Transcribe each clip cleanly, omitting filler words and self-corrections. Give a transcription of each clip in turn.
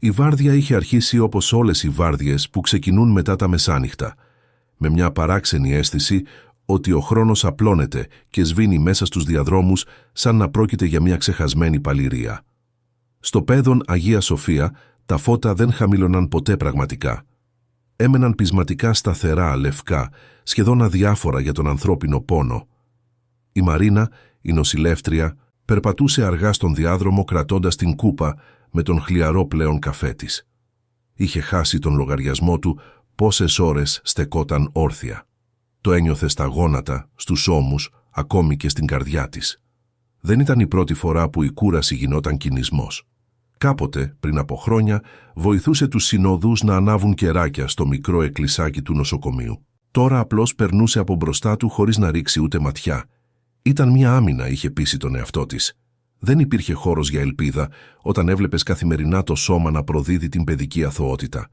Η βάρδια είχε αρχίσει όπως όλες οι βάρδιες που ξεκινούν μετά τα μεσάνυχτα, με μια παράξενη αίσθηση ότι ο χρόνος απλώνεται και σβήνει μέσα στους διαδρόμους σαν να πρόκειται για μια ξεχασμένη παληρία. Στο πέδον Αγία Σοφία τα φώτα δεν χαμήλωναν ποτέ πραγματικά. Έμεναν πεισματικά σταθερά, λευκά, σχεδόν αδιάφορα για τον ανθρώπινο πόνο. Η Μαρίνα, η νοσηλεύτρια, περπατούσε αργά στον διάδρομο κρατώντας την κούπα με τον χλιαρό πλέον καφέ της. Είχε χάσει τον λογαριασμό του πόσες ώρες στεκόταν όρθια. Το ένιωθε στα γόνατα, στους ώμους, ακόμη και στην καρδιά της. Δεν ήταν η πρώτη φορά που η κούραση γινόταν κινησμός. Κάποτε, πριν από χρόνια, βοηθούσε τους συνοδούς να ανάβουν κεράκια στο μικρό εκκλησάκι του νοσοκομείου. Τώρα απλώς περνούσε από μπροστά του χωρίς να ρίξει ούτε ματιά. Ήταν μια άμυνα, είχε πείσει τον εαυτό της. Δεν υπήρχε χώρος για ελπίδα όταν έβλεπες καθημερινά το σώμα να προδίδει την παιδική αθωότητα.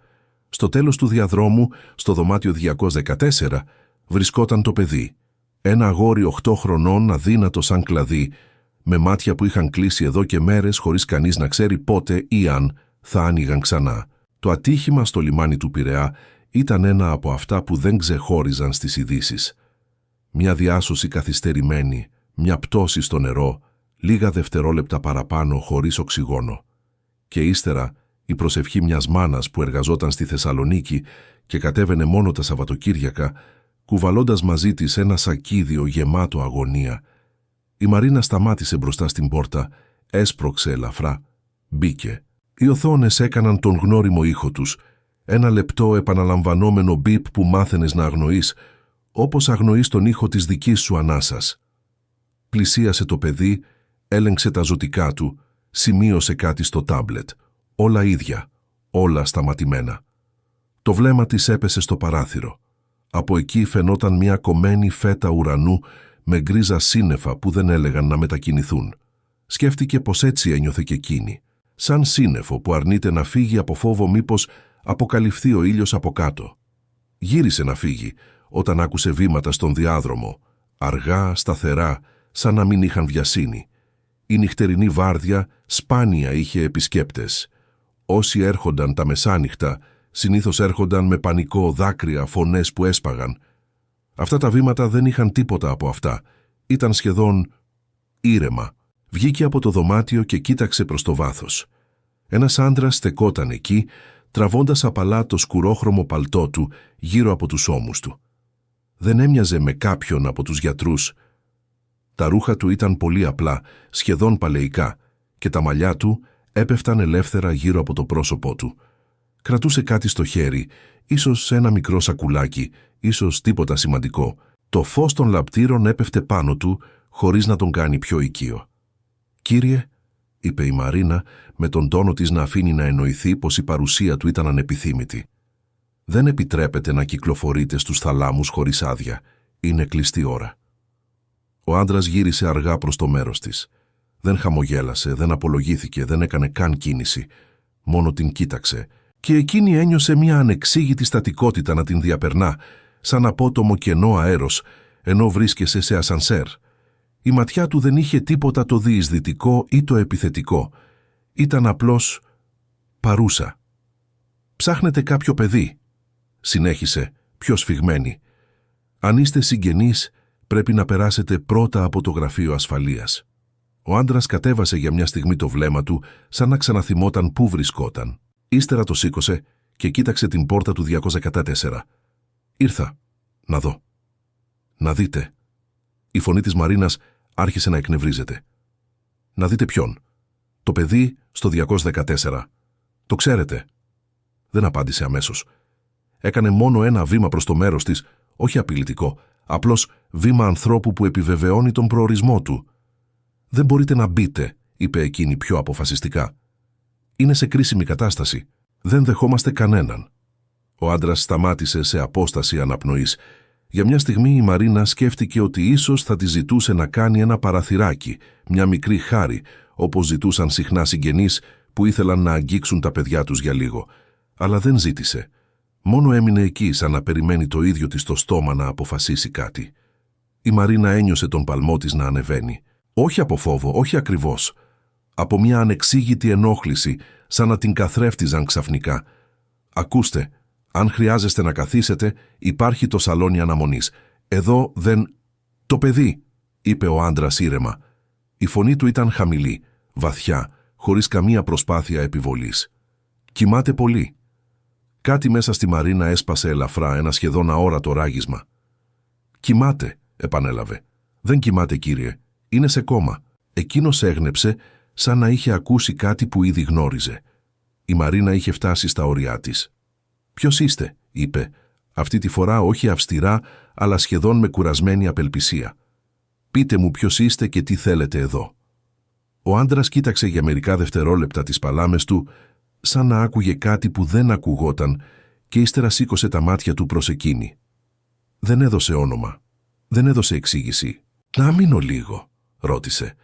Στο τέλος του διαδρόμου, στο δωμάτιο 214, βρισκόταν το παιδί. Ένα αγόρι 8 χρονών, αδύνατο σαν κλαδί, με μάτια που είχαν κλείσει εδώ και μέρες χωρίς κανείς να ξέρει πότε ή αν θα άνοιγαν ξανά. Το ατύχημα στο λιμάνι του Πειραιά ήταν ένα από αυτά που δεν ξεχώριζαν στις ειδήσεις. Μια διάσωση καθυστερημένη, μια πτώση στο νερό, λίγα δευτερόλεπτα παραπάνω χωρίς οξυγόνο. Και ύστερα η προσευχή μιας μάνας που εργαζόταν στη Θεσσαλονίκη και κατέβαινε μόνο τα Σαββατοκύριακα, κουβαλώντας μαζί της ένα σακίδιο γεμάτο αγωνία. Η Μαρίνα σταμάτησε μπροστά στην πόρτα, έσπρωξε ελαφρά, μπήκε. Οι οθόνες έκαναν τον γνώριμο ήχο τους, ένα λεπτό επαναλαμβανόμενο μπιπ που μάθαινες να αγνοείς, όπως αγνοείς τον ήχο της δικής σου ανάσας. Πλησίασε το παιδί, έλεγξε τα ζωτικά του, σημείωσε κάτι στο τάμπλετ. Όλα ίδια, όλα σταματημένα. Το βλέμμα της έπεσε στο παράθυρο. Από εκεί φαινόταν μια κομμένη φέτα ουρανού με γκρίζα σύννεφα που δεν έλεγαν να μετακινηθούν. Σκέφτηκε πως έτσι ένιωθε και εκείνη. Σαν σύννεφο που αρνείται να φύγει από φόβο μήπως αποκαλυφθεί ο ήλιος από κάτω. Γύρισε να φύγει όταν άκουσε βήματα στον διάδρομο, αργά, σταθερά, σαν να μην είχαν βιασύνη. Η νυχτερινή βάρδια σπάνια είχε επισκέπτες. Όσοι έρχονταν τα μεσάνυχτα, συνήθως έρχονταν με πανικό, δάκρυα, φωνές που έσπαγαν. Αυτά τα βήματα δεν είχαν τίποτα από αυτά. Ήταν σχεδόν ήρεμα. Βγήκε από το δωμάτιο και κοίταξε προς το βάθος. Ένας άντρας στεκόταν εκεί, τραβώντας απαλά το σκουρόχρωμο παλτό του γύρω από τους ώμους του. Δεν έμοιαζε με κάποιον από τους γιατρούς. Τα ρούχα του ήταν πολύ απλά, σχεδόν παλαιικά, και τα μαλλιά του έπεφταν ελεύθερα γύρω από το πρόσωπό του. Κρατούσε κάτι στο χέρι, ίσως ένα μικρό σακουλάκι, ίσως τίποτα σημαντικό. Το φως των λαπτήρων έπεφτε πάνω του, χωρίς να τον κάνει πιο οικείο. «Κύριε», είπε η Μαρίνα, με τον τόνο της να αφήνει να εννοηθεί πως η παρουσία του ήταν ανεπιθύμητη. «Δεν επιτρέπεται να κυκλοφορείτε στους θαλάμους χωρίς άδεια. Είναι κλειστή ώρα». Ο άντρας γύρισε αργά προς το μέρος της. Δεν χαμογέλασε, δεν απολογήθηκε, δεν έκανε καν κίνηση. Μόνο την κοίταξε. Και εκείνη ένιωσε μια ανεξήγητη στατικότητα να την διαπερνά, σαν απότομο κενό αέρος, ενώ βρίσκεσαι σε ασανσέρ. Η ματιά του δεν είχε τίποτα το διεισδυτικό ή το επιθετικό. Ήταν απλώς παρούσα. «Ψάχνετε κάποιο παιδί», συνέχισε, πιο σφιγμένη. «Αν είστε συγγενείς, πρέπει να περάσετε πρώτα από το γραφείο ασφαλείας». Ο άντρας κατέβασε για μια στιγμή το βλέμμα του, σαν να ξαναθυμόταν πού βρισκόταν. Ύστερα το σήκωσε και κοίταξε την πόρτα του 214. «Ήρθα. Να δω». «Να δείτε». Η φωνή της Μαρίνας άρχισε να εκνευρίζεται. «Να δείτε ποιον?» «Το παιδί στο 214. Το ξέρετε?» Δεν απάντησε αμέσως. Έκανε μόνο ένα βήμα προς το μέρος της, όχι απειλητικό, απλώς βήμα ανθρώπου που επιβεβαιώνει τον προορισμό του. «Δεν μπορείτε να μπείτε», είπε εκείνη πιο αποφασιστικά. «Είναι σε κρίσιμη κατάσταση. Δεν δεχόμαστε κανέναν». Ο άντρας σταμάτησε σε απόσταση αναπνοής. Για μια στιγμή η Μαρίνα σκέφτηκε ότι ίσως θα τη ζητούσε να κάνει ένα παραθυράκι, μια μικρή χάρη, όπως ζητούσαν συχνά συγγενείς που ήθελαν να αγγίξουν τα παιδιά τους για λίγο. Αλλά δεν ζήτησε. Μόνο έμεινε εκεί σαν να περιμένει το ίδιο της το στόμα να αποφασίσει κάτι. Η Μαρίνα ένιωσε τον παλμό της να ανεβαίνει. Όχι από φόβο, όχι ακριβώς. Από μια ανεξήγητη ενόχληση, σαν να την καθρέφτιζαν ξαφνικά. «Ακούστε, αν χρειάζεστε να καθίσετε, υπάρχει το σαλόνι αναμονής. Εδώ δεν...» «Το παιδί», είπε ο άντρας ήρεμα. Η φωνή του ήταν χαμηλή, βαθιά, χωρίς καμία προσπάθεια επιβολής. «Κοιμάται πολύ». Κάτι μέσα στη Μαρίνα έσπασε ελαφρά, ένα σχεδόν αόρατο ράγισμα. «Κοιμάται», επανέλαβε. «Δεν κοιμάται, κύριε. Είναι σε κόμμα». Εκείνος έγνεψε, σαν να είχε ακούσει κάτι που ήδη γνώριζε. Η Μαρίνα είχε φτάσει στα όρια της. «Ποιος είστε», είπε, αυτή τη φορά όχι αυστηρά, αλλά σχεδόν με κουρασμένη απελπισία. «Πείτε μου ποιος είστε και τι θέλετε εδώ». Ο άντρας κοίταξε για μερικά δευτερόλεπτα τις παλάμες του, σαν να άκουγε κάτι που δεν ακουγόταν, και ύστερα σήκωσε τα μάτια του προς εκείνη. Δεν έδωσε όνομα. Δεν έδωσε εξήγηση. «Να μείνω λίγο», ρώτησε.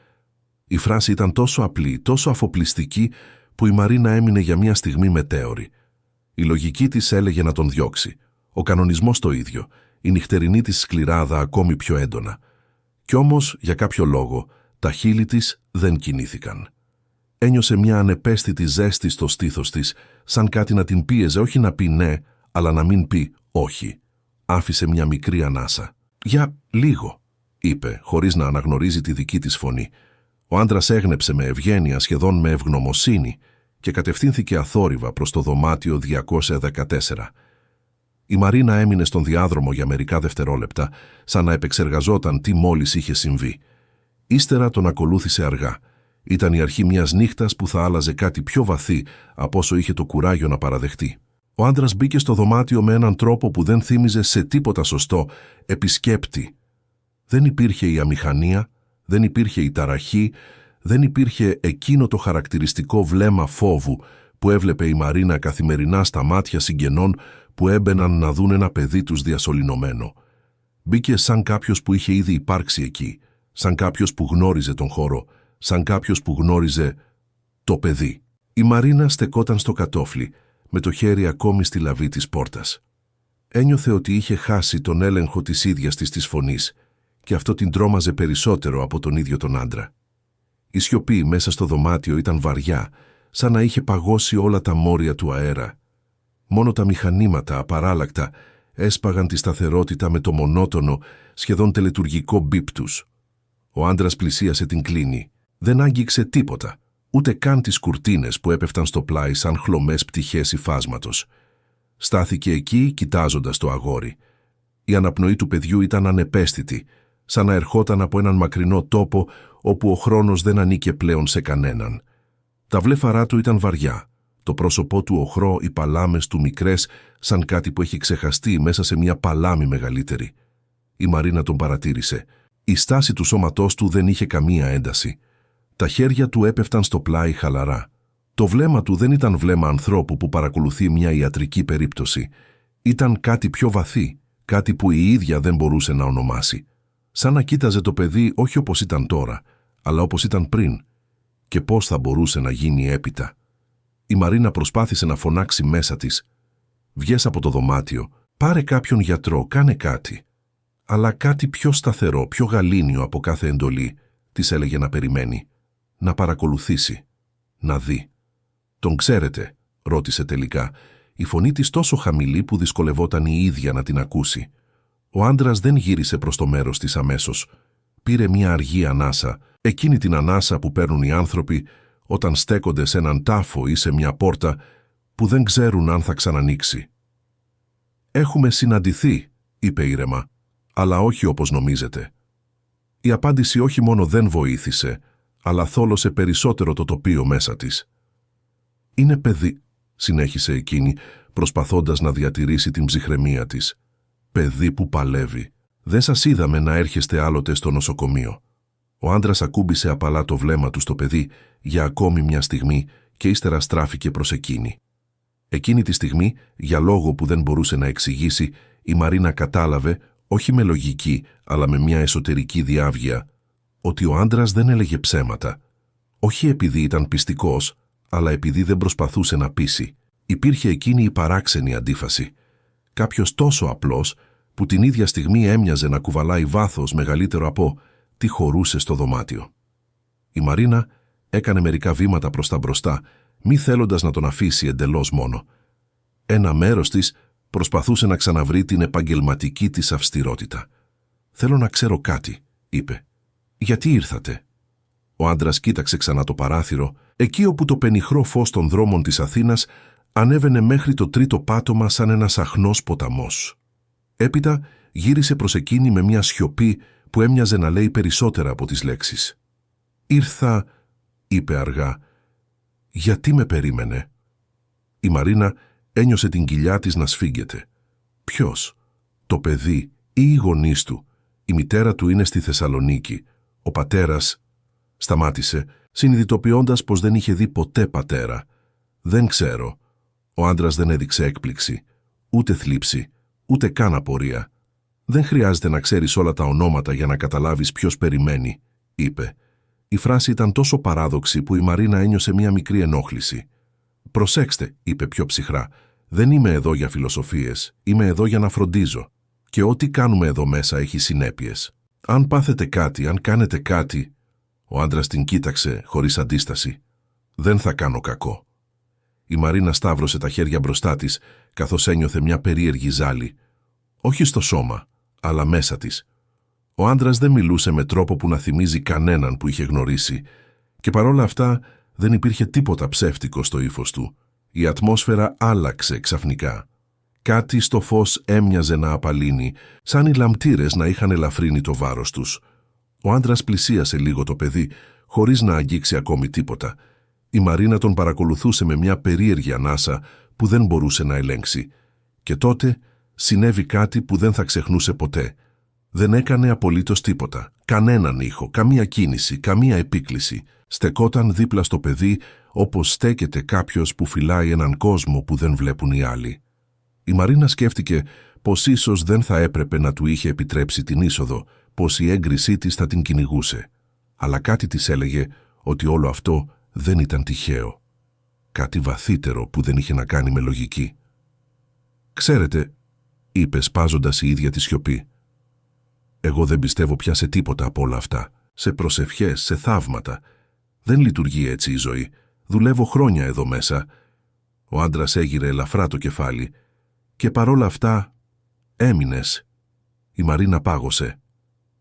Η φράση ήταν τόσο απλή, τόσο αφοπλιστική, που η Μαρίνα έμεινε για μια στιγμή μετέωρη. Η λογική της έλεγε να τον διώξει. Ο κανονισμός το ίδιο. Η νυχτερινή της σκληράδα ακόμη πιο έντονα. Κι όμως, για κάποιο λόγο, τα χείλη της δεν κινήθηκαν. Ένιωσε μια ανεπαίσθητη ζέστη στο στήθος της, σαν κάτι να την πίεζε όχι να πει ναι, αλλά να μην πει όχι. Άφησε μια μικρή ανάσα. «Για λίγο», είπε, χωρίς να αναγνωρίζει τη δική της φωνή. Ο άντρας έγνεψε με ευγένεια, σχεδόν με ευγνωμοσύνη, και κατευθύνθηκε αθόρυβα προς το δωμάτιο 214. Η Μαρίνα έμεινε στον διάδρομο για μερικά δευτερόλεπτα, σαν να επεξεργαζόταν τι μόλις είχε συμβεί. Ύστερα τον ακολούθησε αργά. Ήταν η αρχή μιας νύχτας που θα άλλαζε κάτι πιο βαθύ από όσο είχε το κουράγιο να παραδεχτεί. Ο άντρας μπήκε στο δωμάτιο με έναν τρόπο που δεν θύμιζε σε τίποτα σωστό επισκέπτη. Δεν υπήρχε η αμηχανία, δεν υπήρχε η ταραχή, δεν υπήρχε εκείνο το χαρακτηριστικό βλέμμα φόβου που έβλεπε η Μαρίνα καθημερινά στα μάτια συγγενών που έμπαιναν να δουν ένα παιδί τους διασωληνωμένο. Μπήκε σαν κάποιος που είχε ήδη υπάρξει εκεί, σαν κάποιος που γνώριζε τον χώρο, σαν κάποιος που γνώριζε το παιδί. Η Μαρίνα στεκόταν στο κατόφλι, με το χέρι ακόμη στη λαβή της πόρτας. Ένιωθε ότι είχε χάσει τον έλεγχο της ίδιας της φωνής, και αυτό την τρόμαζε περισσότερο από τον ίδιο τον άντρα. Η σιωπή μέσα στο δωμάτιο ήταν βαριά, σαν να είχε παγώσει όλα τα μόρια του αέρα. Μόνο τα μηχανήματα, απαράλλακτα, έσπαγαν τη σταθερότητα με το μονότονο, σχεδόν τελετουργικό μπίπ τους. Ο άντρας πλησίασε την κλίνη. Δεν άγγιξε τίποτα, ούτε καν τις κουρτίνες που έπεφταν στο πλάι σαν χλωμές πτυχές υφάσματος. Στάθηκε εκεί κοιτάζοντας το αγόρι. Η αναπνοή του παιδιού ήταν ανεπαίσθητη, σαν να ερχόταν από έναν μακρινό τόπο όπου ο χρόνος δεν ανήκε πλέον σε κανέναν. Τα βλέφαρά του ήταν βαριά, το πρόσωπό του οχρό, οι παλάμες του μικρές, σαν κάτι που έχει ξεχαστεί μέσα σε μια παλάμη μεγαλύτερη. Η Μαρίνα τον παρατήρησε. Η στάση του σώματός του δεν είχε καμία ένταση. Τα χέρια του έπεφταν στο πλάι χαλαρά. Το βλέμμα του δεν ήταν βλέμμα ανθρώπου που παρακολουθεί μια ιατρική περίπτωση. Ήταν κάτι πιο βαθύ, κάτι που η ίδια δεν μπορούσε να ονομάσει. Σαν να κοίταζε το παιδί όχι όπως ήταν τώρα, αλλά όπως ήταν πριν, και πώς θα μπορούσε να γίνει έπειτα. Η Μαρίνα προσπάθησε να φωνάξει μέσα της. «Βγες από το δωμάτιο, πάρε κάποιον γιατρό, κάνε κάτι». Αλλά κάτι πιο σταθερό, πιο γαλήνιο από κάθε εντολή, της έλεγε να περιμένει, να παρακολουθήσει, να δει. «Τον ξέρετε?» ρώτησε τελικά, η φωνή της τόσο χαμηλή που δυσκολευόταν η ίδια να την ακούσει. Ο άντρας δεν γύρισε προς το μέρος της αμέσως. Πήρε μια αργή ανάσα, εκείνη την ανάσα που παίρνουν οι άνθρωποι όταν στέκονται σε έναν τάφο ή σε μια πόρτα που δεν ξέρουν αν θα ξανανοίξει. «Έχουμε συναντηθεί», είπε ήρεμα, «αλλά όχι όπως νομίζετε». Η απάντηση όχι μόνο δεν βοήθησε, αλλά θόλωσε περισσότερο το τοπίο μέσα της. «Είναι παιδί», συνέχισε εκείνη, προσπαθώντας να διατηρήσει την ψυχραιμία της. «Παιδί που παλεύει. Δεν σας είδαμε να έρχεστε άλλοτε στο νοσοκομείο». Ο άντρας ακούμπησε απαλά το βλέμμα του στο παιδί για ακόμη μια στιγμή και ύστερα στράφηκε προς εκείνη. Εκείνη τη στιγμή, για λόγο που δεν μπορούσε να εξηγήσει, η Μαρίνα κατάλαβε, όχι με λογική, αλλά με μια εσωτερική διάβγεια, ότι ο άντρας δεν έλεγε ψέματα. Όχι επειδή ήταν πιστικός, αλλά επειδή δεν προσπαθούσε να πείσει. Υπήρχε εκείνη η παράξενη αντίφαση. Κάποιος τόσο απλός, που την ίδια στιγμή έμοιαζε να κουβαλάει βάθος μεγαλύτερο από τι χωρούσε στο δωμάτιο. Η Μαρίνα έκανε μερικά βήματα προς τα μπροστά, μη θέλοντας να τον αφήσει εντελώς μόνο. Ένα μέρος της προσπαθούσε να ξαναβρει την επαγγελματική της αυστηρότητα. «Θέλω να ξέρω κάτι», είπε. «Γιατί ήρθατε?» Ο άντρας κοίταξε ξανά το παράθυρο, εκεί όπου το πενιχρό φως των δρόμων της Αθήνας ανέβαινε μέχρι το τρίτο πάτωμα σαν ένας αχνός ποταμός. Έπειτα γύρισε προς εκείνη με μια σιωπή που έμοιαζε να λέει περισσότερα από τις λέξεις. «Ήρθα», είπε αργά. «Γιατί με περίμενε?» Η Μαρίνα ένιωσε την κοιλιά της να σφίγγεται. Ποιος? Το παιδί ή οι γονείς του? Η μητέρα του είναι στη Θεσσαλονίκη. Ο πατέρας... Σταμάτησε, συνειδητοποιώντας πως δεν είχε δει ποτέ πατέρα. «Δεν ξέρω». Ο άντρας δεν έδειξε έκπληξη, ούτε θλίψη, ούτε καν απορία. «Δεν χρειάζεται να ξέρεις όλα τα ονόματα για να καταλάβεις ποιος περιμένει», είπε. Η φράση ήταν τόσο παράδοξη που η Μαρίνα ένιωσε μια μικρή ενόχληση. «Προσέξτε», είπε πιο ψυχρά, «δεν είμαι εδώ για φιλοσοφίες, είμαι εδώ για να φροντίζω. Και ό,τι κάνουμε εδώ μέσα έχει συνέπειες. Αν πάθετε κάτι, αν κάνετε κάτι...» Ο άντρας την κοίταξε χωρίς αντίσταση. «Δεν θα κάνω κακό». Η Μαρίνα σταύρωσε τα χέρια μπροστά της, καθώς ένιωθε μια περίεργη ζάλη. Όχι στο σώμα, αλλά μέσα της. Ο άντρας δεν μιλούσε με τρόπο που να θυμίζει κανέναν που είχε γνωρίσει, και παρόλα αυτά δεν υπήρχε τίποτα ψεύτικο στο ύφος του. Η ατμόσφαιρα άλλαξε ξαφνικά. Κάτι στο φως έμοιαζε να απαλύνει, σαν οι λαμπτήρες να είχαν ελαφρύνει το βάρος τους. Ο άντρας πλησίασε λίγο το παιδί, χωρίς να αγγίξει ακόμη τίποτα. Η Μαρίνα τον παρακολουθούσε με μια περίεργη ανάσα που δεν μπορούσε να ελέγξει. Και τότε συνέβη κάτι που δεν θα ξεχνούσε ποτέ. Δεν έκανε απολύτως τίποτα. Κανέναν ήχο, καμία κίνηση, καμία επίκληση. Στεκόταν δίπλα στο παιδί, όπως στέκεται κάποιος που φυλάει έναν κόσμο που δεν βλέπουν οι άλλοι. Η Μαρίνα σκέφτηκε πως ίσως δεν θα έπρεπε να του είχε επιτρέψει την είσοδο, πως η έγκρισή της θα την κυνηγούσε. Αλλά κάτι της έλεγε ότι όλο αυτό δεν ήταν τυχαίο. Κάτι βαθύτερο που δεν είχε να κάνει με λογική. «Ξέρετε», είπε σπάζοντας η ίδια τη σιωπή, «εγώ δεν πιστεύω πια σε τίποτα από όλα αυτά. Σε προσευχές, σε θαύματα. Δεν λειτουργεί έτσι η ζωή. Δουλεύω χρόνια εδώ μέσα». Ο άντρας έγειρε ελαφρά το κεφάλι. «Και παρόλα αυτά, έμεινες». Η Μαρίνα πάγωσε.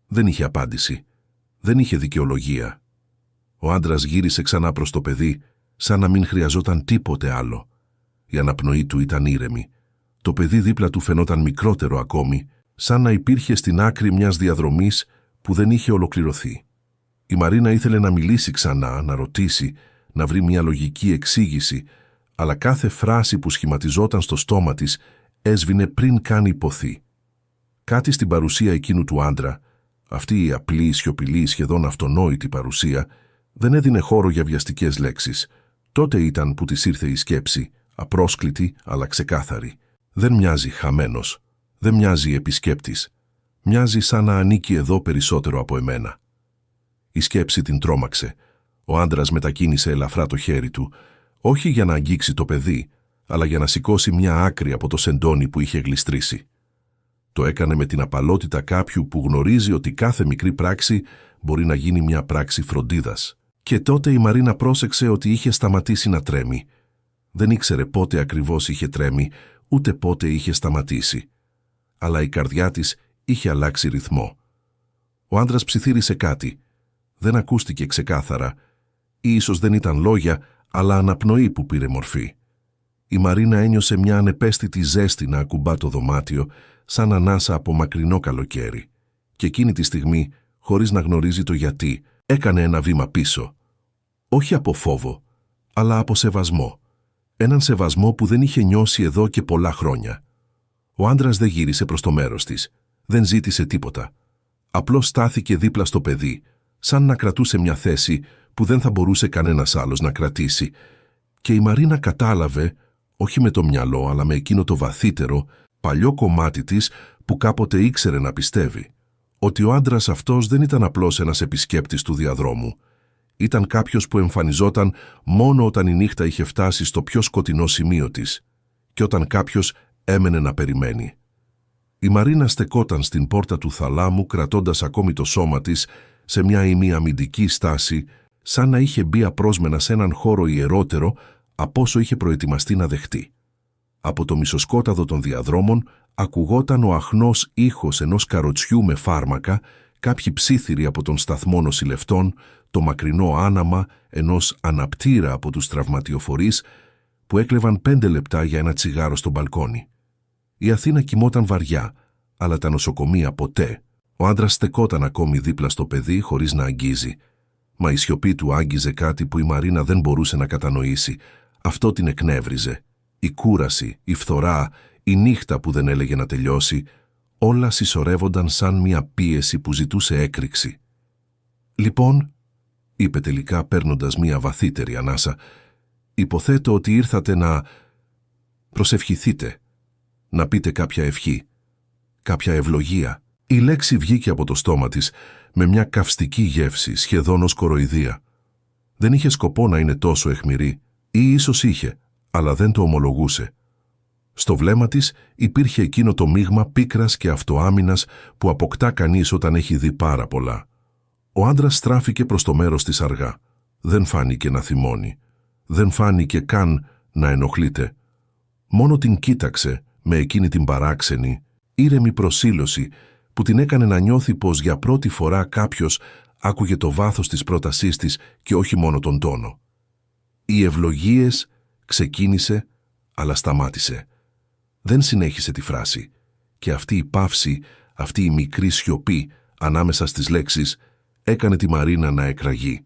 Δεν είχε απάντηση. Δεν είχε δικαιολογία. Ο άντρας γύρισε ξανά προς το παιδί, σαν να μην χρειαζόταν τίποτε άλλο. Η αναπνοή του ήταν ήρεμη. Το παιδί δίπλα του φαινόταν μικρότερο ακόμη, σαν να υπήρχε στην άκρη μιας διαδρομής που δεν είχε ολοκληρωθεί. Η Μαρίνα ήθελε να μιλήσει ξανά, να ρωτήσει, να βρει μια λογική εξήγηση, αλλά κάθε φράση που σχηματιζόταν στο στόμα της έσβηνε πριν καν υποθεί. Κάτι στην παρουσία εκείνου του άντρα, αυτή η απλή, σιωπηλή, σχεδόν αυτονόητη παρουσία, δεν έδινε χώρο για βιαστικές λέξεις. Τότε ήταν που της ήρθε η σκέψη, απρόσκλητη αλλά ξεκάθαρη. Δεν μοιάζει χαμένος, δεν μοιάζει επισκέπτης. Μοιάζει σαν να ανήκει εδώ περισσότερο από εμένα. Η σκέψη την τρόμαξε. Ο άντρας μετακίνησε ελαφρά το χέρι του, όχι για να αγγίξει το παιδί, αλλά για να σηκώσει μια άκρη από το σεντόνι που είχε γλιστρήσει. Το έκανε με την απαλότητα κάποιου που γνωρίζει ότι κάθε μικρή πράξη μπορεί να γίνει μια πράξη φροντίδας. Και τότε η Μαρίνα πρόσεξε ότι είχε σταματήσει να τρέμει. Δεν ήξερε πότε ακριβώς είχε τρέμει, ούτε πότε είχε σταματήσει. Αλλά η καρδιά της είχε αλλάξει ρυθμό. Ο άντρας ψιθύρισε κάτι. Δεν ακούστηκε ξεκάθαρα. Ή ίσως δεν ήταν λόγια, αλλά αναπνοή που πήρε μορφή. Η Μαρίνα ένιωσε μια ανεπαίσθητη ζέστη να ακουμπά το δωμάτιο, σαν ανάσα από μακρινό καλοκαίρι. Και εκείνη τη στιγμή, χωρίς να γνωρίζει το γιατί, έκανε ένα βήμα πίσω. Όχι από φόβο, αλλά από σεβασμό. Έναν σεβασμό που δεν είχε νιώσει εδώ και πολλά χρόνια. Ο άντρας δεν γύρισε προς το μέρος της. Δεν ζήτησε τίποτα. Απλώς στάθηκε δίπλα στο παιδί, σαν να κρατούσε μια θέση που δεν θα μπορούσε κανένας άλλος να κρατήσει. Και η Μαρίνα κατάλαβε, όχι με το μυαλό αλλά με εκείνο το βαθύτερο, παλιό κομμάτι της που κάποτε ήξερε να πιστεύει, ότι ο άντρας αυτός δεν ήταν απλώς ένας επισκέπτης του διαδρόμου. Ήταν κάποιος που εμφανιζόταν μόνο όταν η νύχτα είχε φτάσει στο πιο σκοτεινό σημείο της και όταν κάποιος έμενε να περιμένει. Η Μαρίνα στεκόταν στην πόρτα του θαλάμου κρατώντας ακόμη το σώμα της σε μια ημιαμυντική στάση, σαν να είχε μπει απρόσμενα σε έναν χώρο ιερότερο, από όσο είχε προετοιμαστεί να δεχτεί. Από το μισοσκόταδο των διαδρόμων ακουγόταν ο αχνός ήχος ενός καροτσιού με φάρμακα, κάποιοι ψίθυροι από τον σταθμό νοσηλευτών, το μακρινό άναμα ενός αναπτήρα από τους τραυματιοφορείς που έκλεβαν 5 λεπτά για ένα τσιγάρο στο μπαλκόνι. Η Αθήνα κοιμόταν βαριά, αλλά τα νοσοκομεία ποτέ. Ο άντρας στεκόταν ακόμη δίπλα στο παιδί χωρίς να αγγίζει. Μα η σιωπή του άγγιζε κάτι που η Μαρίνα δεν μπορούσε να κατανοήσει. Αυτό την εκνεύριζε. Η κούραση, η φθορά, η νύχτα που δεν έλεγε να τελειώσει, όλα συσσωρεύονταν σαν μια πίεση που ζητούσε έκρηξη. «Λοιπόν», είπε τελικά παίρνοντας μια βαθύτερη ανάσα, «υποθέτω ότι ήρθατε να προσευχηθείτε, να πείτε κάποια ευχή, κάποια ευλογία». Η λέξη βγήκε από το στόμα της με μια καυστική γεύση, σχεδόν ως κοροϊδία. Δεν είχε σκοπό να είναι τόσο αιχμηρή, ή ίσως είχε, αλλά δεν το ομολογούσε. Στο βλέμμα της υπήρχε εκείνο το μείγμα πίκρας και αυτοάμυνας που αποκτά κανείς όταν έχει δει πάρα πολλά. Ο άντρας στράφηκε προς το μέρος της αργά. Δεν φάνηκε να θυμώνει. Δεν φάνηκε καν να ενοχλείται. Μόνο την κοίταξε με εκείνη την παράξενη, ήρεμη προσήλωση που την έκανε να νιώθει πως για πρώτη φορά κάποιος άκουγε το βάθος της πρότασής της και όχι μόνο τον τόνο. Οι ευλογίες ξεκίνησε, αλλά σταμάτησε. Δεν συνέχισε τη φράση και αυτή η παύση, αυτή η μικρή σιωπή ανάμεσα στις λέξεις έκανε τη Μαρίνα να εκραγεί.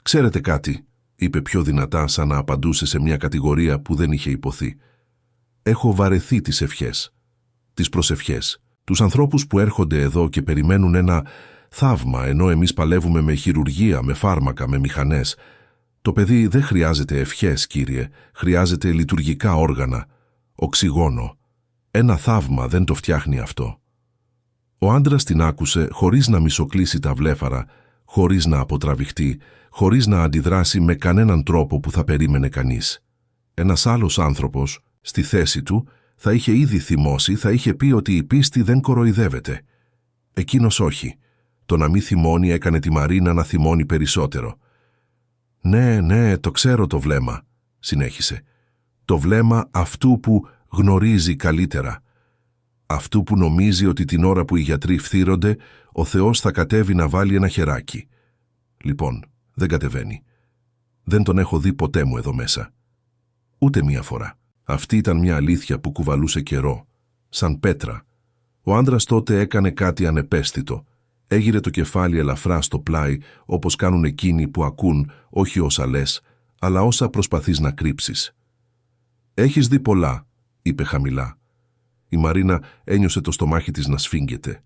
«Ξέρετε κάτι», είπε πιο δυνατά σαν να απαντούσε σε μια κατηγορία που δεν είχε υποθεί. «Έχω βαρεθεί τις ευχές, τις προσευχές, τους ανθρώπους που έρχονται εδώ και περιμένουν ένα θαύμα ενώ εμείς παλεύουμε με χειρουργία, με φάρμακα, με μηχανές. Το παιδί δεν χρειάζεται ευχές, κύριε, χρειάζεται λειτουργικά όργανα, οξυγόνο. Ένα θαύμα δεν το φτιάχνει αυτό». Ο άντρας την άκουσε χωρίς να μισοκλείσει τα βλέφαρα, χωρίς να αποτραβηχτεί, χωρίς να αντιδράσει με κανέναν τρόπο που θα περίμενε κανείς. Ένας άλλος άνθρωπος, στη θέση του, θα είχε ήδη θυμώσει, θα είχε πει ότι η πίστη δεν κοροϊδεύεται. Εκείνος όχι. Το να μη θυμώνει έκανε τη Μαρίνα να θυμώνει περισσότερο. Ναι, το ξέρω το βλέμμα», συνέχισε. «Το βλέμμα αυτού που γνωρίζει καλύτερα. Αυτού που νομίζει ότι την ώρα που οι γιατροί φθύρονται, ο Θεός θα κατέβει να βάλει ένα χεράκι. Λοιπόν, δεν κατεβαίνει. Δεν τον έχω δει ποτέ μου εδώ μέσα. Ούτε μία φορά. Αυτή ήταν μια αλήθεια που κουβαλούσε καιρό, σαν πέτρα. Ο άντρας τότε έκανε κάτι ανεπαίσθητο. Έγειρε το κεφάλι ελαφρά στο πλάι, όπως κάνουν εκείνοι που ακούν όχι όσα λες, αλλά όσα προσπαθείς να κρύψεις. «Έχεις δει πολλά», είπε χαμηλά. Η Μαρίνα ένιωσε το στομάχι της να σφίγγεται.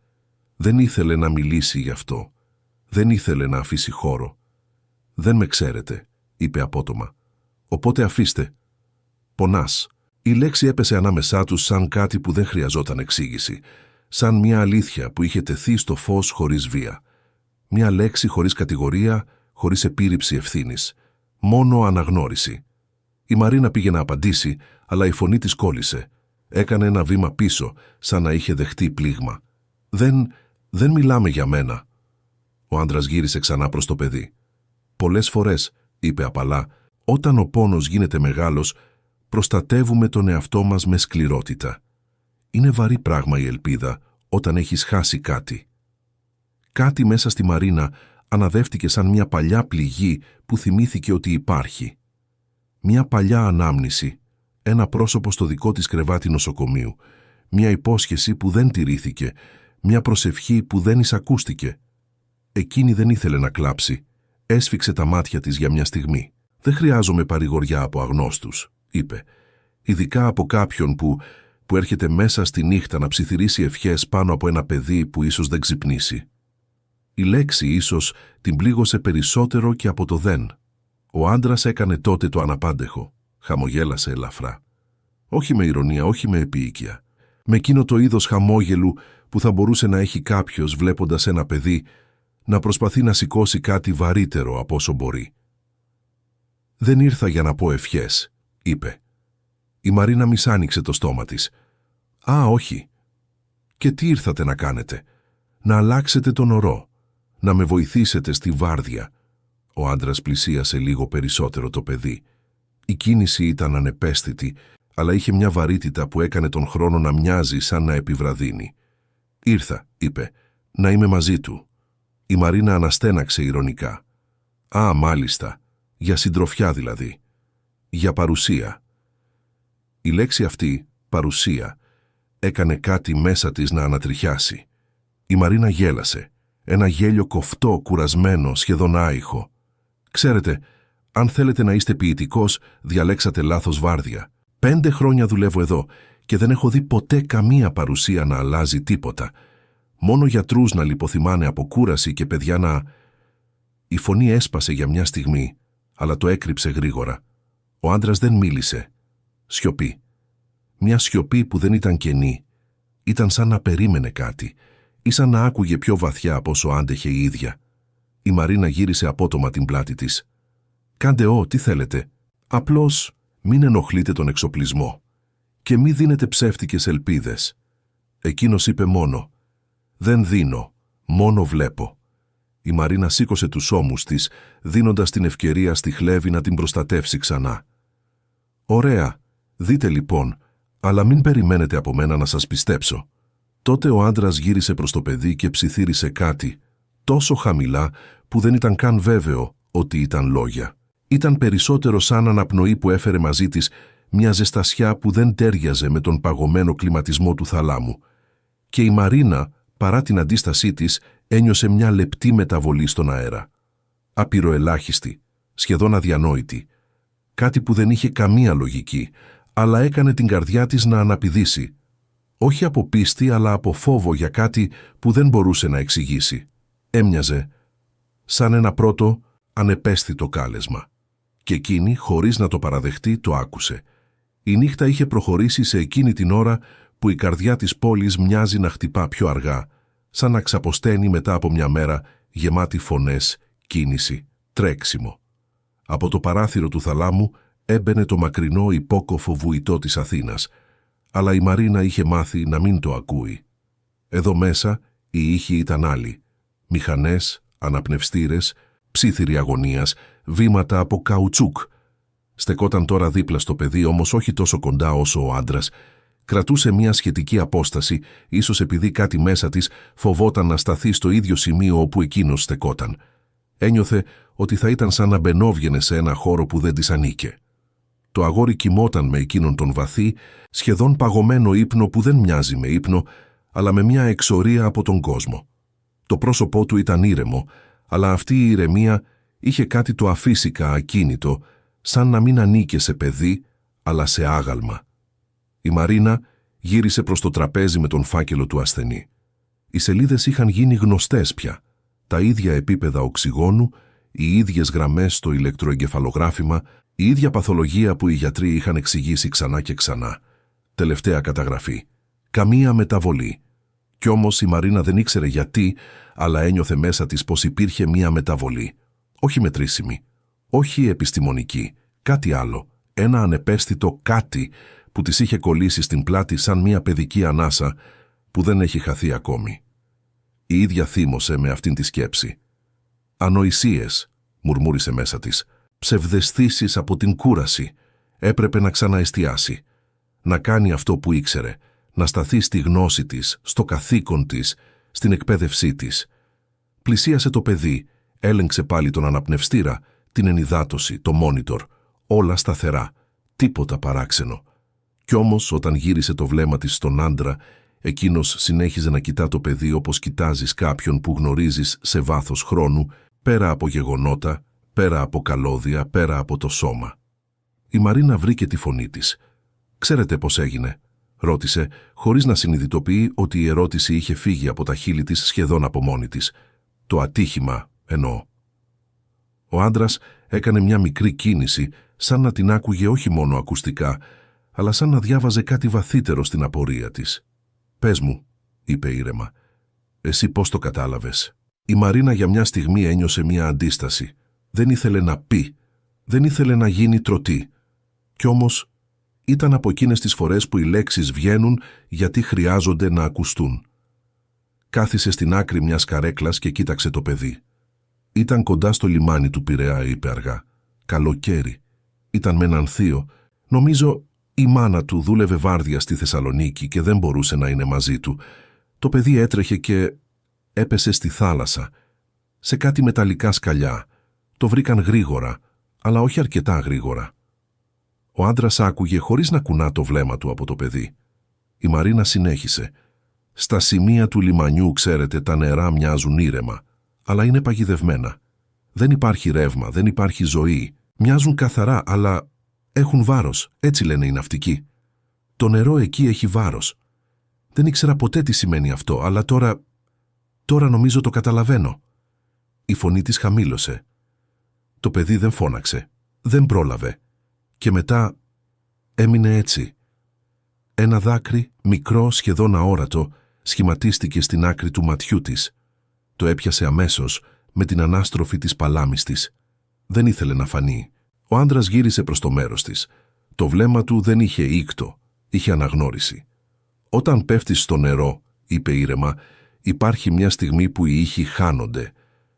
Δεν ήθελε να μιλήσει γι' αυτό. Δεν ήθελε να αφήσει χώρο. «Δεν με ξέρετε», είπε απότομα. «Οπότε αφήστε». «Πονάς». Η λέξη έπεσε ανάμεσά τους σαν κάτι που δεν χρειαζόταν εξήγηση. Σαν μια αλήθεια που είχε τεθεί στο φως χωρίς βία. Μια λέξη χωρίς κατηγορία, χωρίς επίρρηψη ευθύνης. Μόνο αναγνώριση. Η Μαρίνα πήγε να απαντήσει, αλλά η φωνή της κόλλησε. Έκανε ένα βήμα πίσω, σαν να είχε δεχτεί πλήγμα. Δεν μιλάμε για μένα». Ο άντρας γύρισε ξανά προς το παιδί. «Πολλές φορές», είπε απαλά, «όταν ο πόνος γίνεται μεγάλος, προστατεύουμε τον εαυτό μας με σκληρότητα. Είναι βαρύ πράγμα η ελπίδα όταν έχεις χάσει κάτι». Κάτι μέσα στη Μαρίνα αναδεύτηκε σαν μια παλιά πληγή που θυμήθηκε ότι υπάρχει. Μια παλιά ανάμνηση, ένα πρόσωπο στο δικό της κρεβάτι νοσοκομείου, μια υπόσχεση που δεν τηρήθηκε, μια προσευχή που δεν εισακούστηκε. Εκείνη δεν ήθελε να κλάψει. Έσφιξε τα μάτια της για μια στιγμή. «Δεν χρειάζομαι παρηγοριά από αγνώστους», είπε. «Ειδικά από κάποιον που έρχεται μέσα στη νύχτα να ψιθυρίσει ευχές πάνω από ένα παιδί που ίσως δεν ξυπνήσει». Η λέξη ίσως την πλήγωσε περισσότερο και από το «δεν». Ο άντρας έκανε τότε το αναπάντεχο. Χαμογέλασε ελαφρά. Όχι με ηρωνία, όχι με επίοικια. Με εκείνο το είδος χαμόγελου που θα μπορούσε να έχει κάποιος βλέποντας ένα παιδί να προσπαθεί να σηκώσει κάτι βαρύτερο από όσο μπορεί. «Δεν ήρθα για να πω ευχές», είπε. Η Μαρίνα μισάνοιξε το στόμα της. «Α, όχι. Και τι ήρθατε να κάνετε? Να αλλάξετε τον ορό, να με βοηθήσετε στη βάρδια». Ο άντρας πλησίασε λίγο περισσότερο το παιδί. Η κίνηση ήταν ανεπαίσθητη, αλλά είχε μια βαρύτητα που έκανε τον χρόνο να μοιάζει σαν να επιβραδύνει. «Ήρθα», είπε, «να είμαι μαζί του». Η Μαρίνα αναστέναξε ειρωνικά. «Α, μάλιστα, για συντροφιά δηλαδή. Για παρουσία». Η λέξη αυτή, παρουσία, έκανε κάτι μέσα της να ανατριχιάσει. Η Μαρίνα γέλασε. Ένα γέλιο κοφτό, κουρασμένο, σχεδόν άϊχο. «Ξέρετε, αν θέλετε να είστε ποιητικός, διαλέξατε λάθος βάρδια. 5 χρόνια δουλεύω εδώ και δεν έχω δει ποτέ καμία παρουσία να αλλάζει τίποτα. Μόνο γιατρούς να λιποθυμάνε από κούραση και παιδιά να...» Η φωνή έσπασε για μια στιγμή, αλλά το έκρυψε γρήγορα. Ο άντρας δεν μίλησε. Σιωπή. Μια σιωπή που δεν ήταν κενή. Ήταν σαν να περίμενε κάτι ή σαν να άκουγε πιο βαθιά από όσο άντεχε η ίδια. Η Μαρίνα γύρισε απότομα την πλάτη της. «Κάντε τι θέλετε. Απλώς μην ενοχλείτε τον εξοπλισμό. Και μη δίνετε ψεύτικες ελπίδες». Εκείνος είπε μόνο «Δεν δίνω, μόνο βλέπω». Η Μαρίνα σήκωσε τους ώμους της, δίνοντας την ευκαιρία στη Χλέβη να την προστατεύσει ξανά. «Ωραία, δείτε λοιπόν, αλλά μην περιμένετε από μένα να σας πιστέψω». Τότε ο άντρας γύρισε προς το παιδί και ψιθύρισε κάτι, τόσο χαμηλά που δεν ήταν καν βέβαιο ότι ήταν λόγια. Ήταν περισσότερο σαν αναπνοή που έφερε μαζί της μια ζεστασιά που δεν τέριαζε με τον παγωμένο κλιματισμό του θαλάμου. Και η Μαρίνα, παρά την αντίστασή της, ένιωσε μια λεπτή μεταβολή στον αέρα. Απειροελάχιστη, σχεδόν αδιανόητη. Κάτι που δεν είχε καμία λογική, αλλά έκανε την καρδιά της να αναπηδήσει. Όχι από πίστη, αλλά από φόβο για κάτι που δεν μπορούσε να εξηγήσει. Έμοιαζε σαν ένα πρώτο, ανεπαίσθητο κάλεσμα. Και εκείνη, χωρίς να το παραδεχτεί, το άκουσε. Η νύχτα είχε προχωρήσει σε εκείνη την ώρα που η καρδιά της πόλης μοιάζει να χτυπά πιο αργά, σαν να ξαποσταίνει μετά από μια μέρα γεμάτη φωνές, κίνηση, τρέξιμο. Από το παράθυρο του θαλάμου έμπαινε το μακρινό υπόκοφο βουητό της Αθήνας, αλλά η Μαρίνα είχε μάθει να μην το ακούει. Εδώ μέσα οι ήχοι ήταν άλλοι. Μηχανές, αναπνευστήρες, ψίθυροι αγωνίας, βήματα από καουτσούκ. Στεκόταν τώρα δίπλα στο παιδί, όμως όχι τόσο κοντά όσο ο άντρας. Κρατούσε μια σχετική απόσταση, ίσως επειδή κάτι μέσα της φοβόταν να σταθεί στο ίδιο σημείο όπου εκείνος στεκόταν. Ένιωθε ότι θα ήταν σαν να μπαινόβγαινε σε ένα χώρο που δεν της ανήκε. Το αγόρι κοιμόταν με εκείνον τον βαθύ, σχεδόν παγωμένο ύπνο που δεν μοιάζει με ύπνο, αλλά με μια εξορία από τον κόσμο. Το πρόσωπό του ήταν ήρεμο, αλλά αυτή η ηρεμία είχε κάτι το αφύσικα ακίνητο, σαν να μην ανήκε σε παιδί, αλλά σε άγαλμα. Η Μαρίνα γύρισε προς το τραπέζι με τον φάκελο του ασθενή. Οι σελίδες είχαν γίνει γνωστές πια. Τα ίδια επίπεδα οξυγόνου, οι ίδιες γραμμές στο ηλεκτροεγκεφαλογράφημα, η ίδια παθολογία που οι γιατροί είχαν εξηγήσει ξανά και ξανά. Τελευταία καταγραφή. Καμία μεταβολή. Κι όμως η Μαρίνα δεν ήξερε γιατί, αλλά ένιωθε μέσα της πως υπήρχε μία μεταβολή. Όχι μετρήσιμη, όχι επιστημονική, κάτι άλλο. Ένα ανεπαίσθητο κάτι που της είχε κολλήσει στην πλάτη σαν μία παιδική ανάσα που δεν έχει χαθεί ακόμη. Η ίδια θύμωσε με αυτήν τη σκέψη. «Ανοησίες», μουρμούρισε μέσα της, «ψευδαισθήσεις από την κούραση». Έπρεπε να ξαναεστιάσει, να κάνει αυτό που ήξερε, να σταθεί στη γνώση της, στο καθήκον της, στην εκπαίδευσή της. Πλησίασε το παιδί, έλεγξε πάλι τον αναπνευστήρα, την ενυδάτωση, το μόνιτορ, όλα σταθερά, τίποτα παράξενο. Κι όμως όταν γύρισε το βλέμμα της στον άντρα, εκείνος συνέχιζε να κοιτά το παιδί όπως κοιτάζεις κάποιον που γνωρίζεις σε βάθος χρόνου, πέρα από γεγονότα, πέρα από καλώδια, πέρα από το σώμα. Η Μαρίνα βρήκε τη φωνή της. «Ξέρετε πώς έγινε?» ρώτησε, χωρίς να συνειδητοποιεί ότι η ερώτηση είχε φύγει από τα χείλη της σχεδόν από μόνη της. «Το ατύχημα, εννοώ». Ο άντρας έκανε μια μικρή κίνηση, σαν να την άκουγε όχι μόνο ακουστικά, αλλά σαν να διάβαζε κάτι βαθύτερο στην απορία της. «Πες μου», είπε ήρεμα, «εσύ πώς το κατάλαβες?» Η Μαρίνα για μια στιγμή ένιωσε μια αντίσταση. Δεν ήθελε να πει, δεν ήθελε να γίνει τρωτή. Κι όμως ήταν από εκείνες τις φορές που οι λέξεις βγαίνουν γιατί χρειάζονται να ακουστούν. Κάθισε στην άκρη μιας καρέκλας και κοίταξε το παιδί. Ήταν κοντά στο λιμάνι του Πειραιά, είπε αργά. Καλοκαίρι. Ήταν με έναν θείο. Νομίζω η μάνα του δούλευε βάρδια στη Θεσσαλονίκη και δεν μπορούσε να είναι μαζί του. Το παιδί έτρεχε και έπεσε στη θάλασσα, σε κάτι μεταλλικά σκαλιά. Το βρήκαν γρήγορα, αλλά όχι αρκετά γρήγορα. Ο άντρας άκουγε χωρίς να κουνά το βλέμμα του από το παιδί. Η Μαρίνα συνέχισε. Στα σημεία του λιμανιού, ξέρετε, τα νερά μοιάζουν ήρεμα, αλλά είναι παγιδευμένα. Δεν υπάρχει ρεύμα, δεν υπάρχει ζωή. Μοιάζουν καθαρά, αλλά έχουν βάρος, έτσι λένε οι ναυτικοί. Το νερό εκεί έχει βάρος. Δεν ήξερα ποτέ τι σημαίνει αυτό, αλλά τώρα νομίζω το καταλαβαίνω. Η φωνή της χαμήλωσε. Το παιδί δεν φώναξε, δεν πρόλαβε. Και μετά έμεινε έτσι. Ένα δάκρυ, μικρό, σχεδόν αόρατο, σχηματίστηκε στην άκρη του ματιού της. Το έπιασε αμέσως με την ανάστροφη της παλάμης της. Δεν ήθελε να φανεί. Ο άντρας γύρισε προς το μέρος της. Το βλέμμα του δεν είχε ήκτο, είχε αναγνώριση. «Όταν πέφτεις στο νερό», είπε ήρεμα, «υπάρχει μια στιγμή που οι ήχοι χάνονται,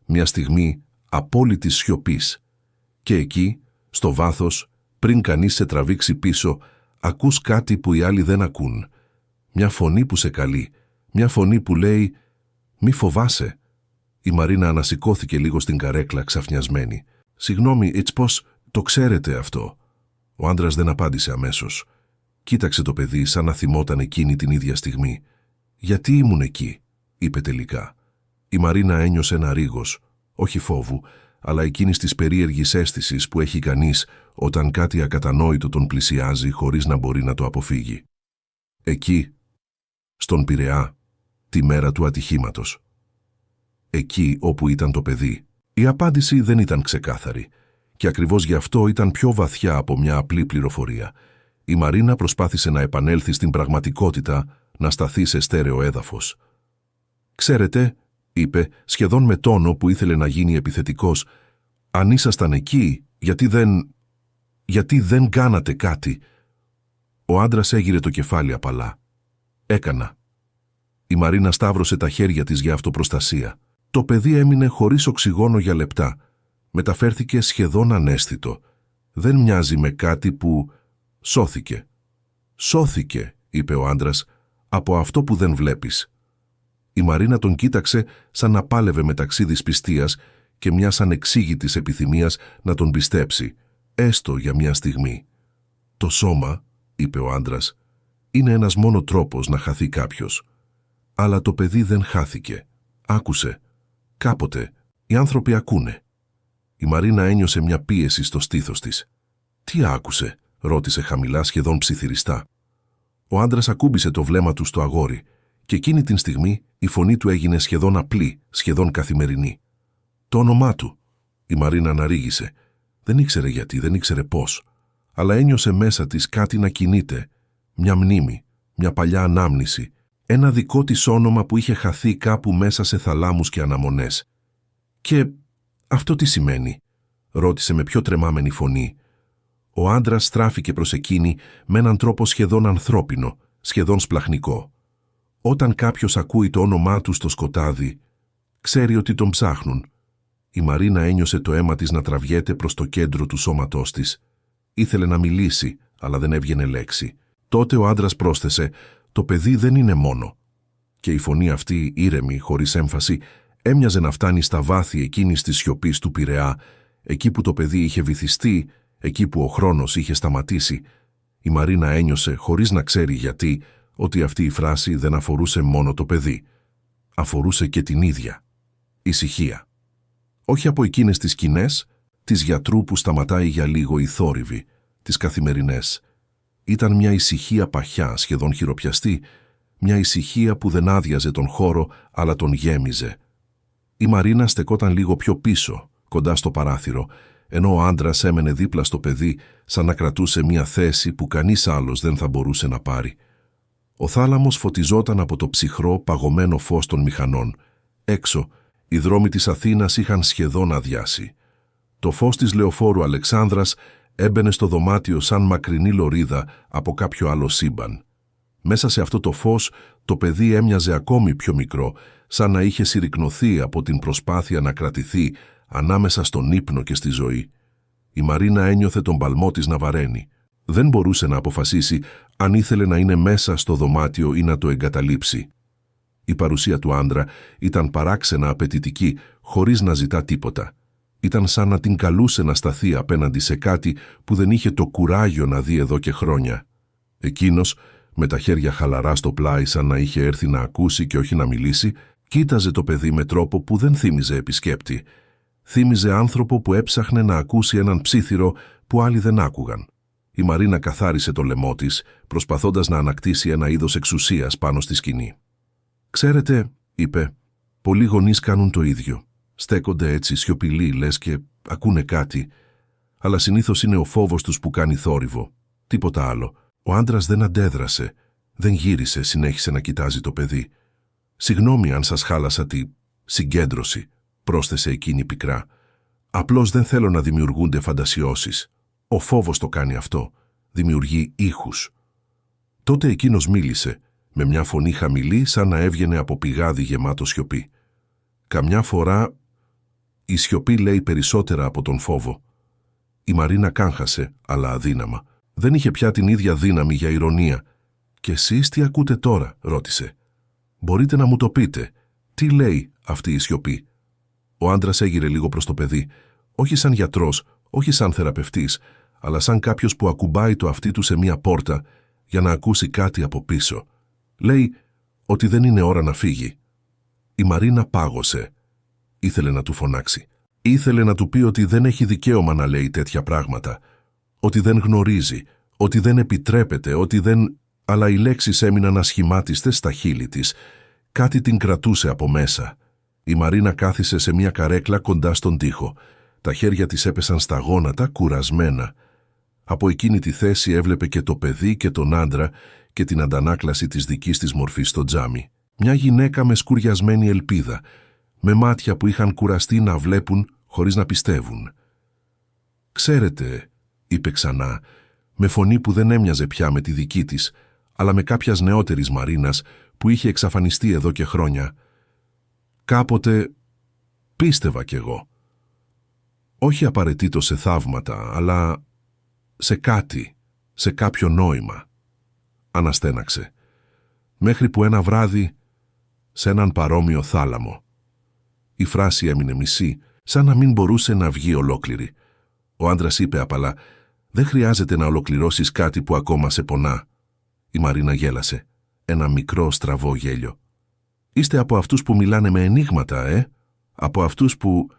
μια στιγμή απόλυτης σιωπής. Και εκεί, στο βάθος, πριν κανείς σε τραβήξει πίσω, ακούς κάτι που οι άλλοι δεν ακούν. Μια φωνή που σε καλεί, μια φωνή που λέει «Μη φοβάσαι». Η Μαρίνα ανασηκώθηκε λίγο στην καρέκλα ξαφνιασμένη. «Συγγνώμη, έτσι πως το ξέρετε αυτό?» Ο άντρας δεν απάντησε αμέσως. Κοίταξε το παιδί σαν να θυμόταν εκείνη την ίδια στιγμή. «Γιατί ήμουν εκεί?» είπε τελικά. Η Μαρίνα ένιωσε ένα ρίγος, όχι φόβου, αλλά εκείνης της περίεργης αίσθησης που έχει κανείς όταν κάτι ακατανόητο τον πλησιάζει χωρίς να μπορεί να το αποφύγει. Εκεί, στον Πειραιά, τη μέρα του ατυχήματος. Εκεί όπου ήταν το παιδί. Η απάντηση δεν ήταν ξεκάθαρη και ακριβώς γι' αυτό ήταν πιο βαθιά από μια απλή πληροφορία. Η Μαρίνα προσπάθησε να επανέλθει στην πραγματικότητα, να σταθεί σε στέρεο έδαφος. «Ξέρετε», είπε, σχεδόν με τόνο που ήθελε να γίνει επιθετικός, «αν ήσασταν εκεί, γιατί δεν κάνατε κάτι?» Ο άντρας έγειρε το κεφάλι απαλά. «Έκανα». Η Μαρίνα σταύρωσε τα χέρια της για αυτοπροστασία. Το παιδί έμεινε χωρίς οξυγόνο για λεπτά. Μεταφέρθηκε σχεδόν αναίσθητο. «Δεν μοιάζει με κάτι που...» «Σώθηκε». «Σώθηκε», είπε ο άντρας, «από αυτό που δεν βλέπεις». Η Μαρίνα τον κοίταξε σαν να πάλευε μεταξύ δυσπιστίας και μιας ανεξήγητης επιθυμίας να τον πιστέψει, έστω για μια στιγμή. «Το σώμα», είπε ο άντρας, «είναι ένας μόνο τρόπος να χαθεί κάποιος. Αλλά το παιδί δεν χάθηκε. Άκουσε. Κάποτε οι άνθρωποι ακούνε». Η Μαρίνα ένιωσε μια πίεση στο στήθος της. «Τι άκουσε?» ρώτησε χαμηλά, σχεδόν ψιθυριστά. Ο άντρας ακούμπησε το βλέμμα του στο αγόρι και εκείνη την στιγμή η φωνή του έγινε σχεδόν απλή, σχεδόν καθημερινή. «Το όνομά του». Η Μαρίνα αναρρίγησε. Δεν ήξερε γιατί, δεν ήξερε πώς, αλλά ένιωσε μέσα της κάτι να κινείται, μια μνήμη, μια παλιά ανάμνηση, ένα δικό της όνομα που είχε χαθεί κάπου μέσα σε θαλάμους και αναμονές. «Και αυτό τι σημαίνει?» ρώτησε με πιο τρεμάμενη φωνή. Ο άντρας στράφηκε προς εκείνη με έναν τρόπο σχεδόν ανθρώπινο, σχεδόν σπλαχνικό. Όταν κάποιος ακούει το όνομά του στο σκοτάδι, ξέρει ότι τον ψάχνουν. Η Μαρίνα ένιωσε το αίμα της να τραβιέται προς το κέντρο του σώματός της. Ήθελε να μιλήσει, αλλά δεν έβγαινε λέξη. Τότε ο άντρας πρόσθεσε «Το παιδί δεν είναι μόνο». Και η φωνή αυτή, ήρεμη, χωρίς έμφαση, έμοιαζε να φτάνει στα βάθη εκείνης της σιωπής του Πειραιά, εκεί που το παιδί είχε βυθιστεί, εκεί που ο χρόνος είχε σταματήσει. Η Μαρίνα ένιωσε, χωρίς να ξέρει γιατί, ότι αυτή η φράση δεν αφορούσε μόνο το παιδί. Αφορούσε και την ίδια. Ησυχία. Όχι από εκείνες τις σκηνές, της γιατρού που σταματάει για λίγο η θόρυβη, τις καθημερινές. Ήταν μια ησυχία παχιά, σχεδόν χειροπιαστή, μια ησυχία που δεν άδειαζε τον χώρο, αλλά τον γέμιζε. Η Μαρίνα στεκόταν λίγο πιο πίσω, κοντά στο παράθυρο, ενώ ο άντρας έμενε δίπλα στο παιδί, σαν να κρατούσε μια θέση που κανείς άλλος δεν θα μπορούσε να πάρει. Ο θάλαμος φωτιζόταν από το ψυχρό, παγωμένο φως των μηχανών. Έξω, οι δρόμοι της Αθήνας είχαν σχεδόν αδειάσει. Το φως της λεωφόρου Αλεξάνδρας έμπαινε στο δωμάτιο σαν μακρινή λωρίδα από κάποιο άλλο σύμπαν. Μέσα σε αυτό το φως το παιδί έμοιαζε ακόμη πιο μικρό, σαν να είχε συρρικνωθεί από την προσπάθεια να κρατηθεί ανάμεσα στον ύπνο και στη ζωή. Η Μαρίνα ένιωθε τον παλμό της να βαραίνει. Δεν μπορούσε να αποφασίσει αν ήθελε να είναι μέσα στο δωμάτιο ή να το εγκαταλείψει. Η παρουσία του άντρα ήταν παράξενα απαιτητική, χωρίς να ζητά τίποτα. Ήταν σαν να την καλούσε να σταθεί απέναντι σε κάτι που δεν είχε το κουράγιο να δει εδώ και χρόνια. Εκείνος, με τα χέρια χαλαρά στο πλάι σαν να είχε έρθει να ακούσει και όχι να μιλήσει, κοίταζε το παιδί με τρόπο που δεν θύμιζε επισκέπτη. Θύμιζε άνθρωπο που έψαχνε να ακούσει έναν ψίθυρο που άλλοι δεν άκουγαν. Η Μαρίνα καθάρισε το λαιμό της, προσπαθώντας να ανακτήσει ένα είδος εξουσίας πάνω στη σκηνή. «Ξέρετε», είπε, «πολλοί γονείς κάνουν το ίδιο. Στέκονται έτσι σιωπηλοί, λες και ακούνε κάτι. Αλλά συνήθως είναι ο φόβος τους που κάνει θόρυβο. Τίποτα άλλο». Ο άντρας δεν αντέδρασε, δεν γύρισε, συνέχισε να κοιτάζει το παιδί. «Συγγνώμη αν σας χάλασα τη συγκέντρωση», πρόσθεσε εκείνη πικρά. «Απλώς δεν θέλω να δημιουργούνται φαντασιώσεις. Ο φόβος το κάνει αυτό. Δημιουργεί ήχους». Τότε εκείνος μίλησε, με μια φωνή χαμηλή σαν να έβγαινε από πηγάδι γεμάτο σιωπή. Καμιά φορά η σιωπή λέει περισσότερα από τον φόβο. Η Μαρίνα κάγχασε, αλλά αδύναμα. Δεν είχε πια την ίδια δύναμη για ηρωνία. «Και εσείς τι ακούτε τώρα?» ρώτησε. «Μπορείτε να μου το πείτε. Τι λέει αυτή η σιωπή?» Ο άντρας έγειρε λίγο προς το παιδί, όχι σαν γιατρός, όχι σαν θεραπευτής, αλλά σαν κάποιος που ακουμπάει το αυτί του σε μία πόρτα για να ακούσει κάτι από πίσω. «Λέει ότι δεν είναι ώρα να φύγει». Η Μαρίνα πάγωσε. Ήθελε να του φωνάξει. Ήθελε να του πει ότι δεν έχει δικαίωμα να λέει τέτοια πράγματα. Ότι δεν γνωρίζει, ότι δεν επιτρέπεται, ότι δεν... Αλλά οι λέξεις έμειναν ασχημάτιστες στα χείλη της. Κάτι την κρατούσε από μέσα. Η Μαρίνα κάθισε σε μια καρέκλα κοντά στον τοίχο. Τα χέρια της έπεσαν στα γόνατα, κουρασμένα. Από εκείνη τη θέση έβλεπε και το παιδί και τον άντρα και την αντανάκλαση της δικής της μορφής στο τζάμι. Μια γυναίκα με σκουριασμένη ελπίδα, με μάτια που είχαν κουραστεί να βλέπουν χωρίς να πιστεύουν. «Ξέρετε», είπε ξανά, με φωνή που δεν έμοιαζε πια με τη δική της, αλλά με κάποιας νεότερης Μαρίνας που είχε εξαφανιστεί εδώ και χρόνια. «Κάποτε πίστευα κι εγώ. Όχι απαραίτητο σε θαύματα, αλλά σε κάτι, σε κάποιο νόημα». Αναστέναξε. Μέχρι που ένα βράδυ, σε έναν παρόμοιο θάλαμο. Η φράση έμεινε μισή, σαν να μην μπορούσε να βγει ολόκληρη. Ο άντρας είπε απαλά, «Δεν χρειάζεται να ολοκληρώσεις κάτι που ακόμα σε πονά». Η Μαρίνα γέλασε. Ένα μικρό στραβό γέλιο. «Είστε από αυτούς που μιλάνε με ενίγματα, Από αυτούς που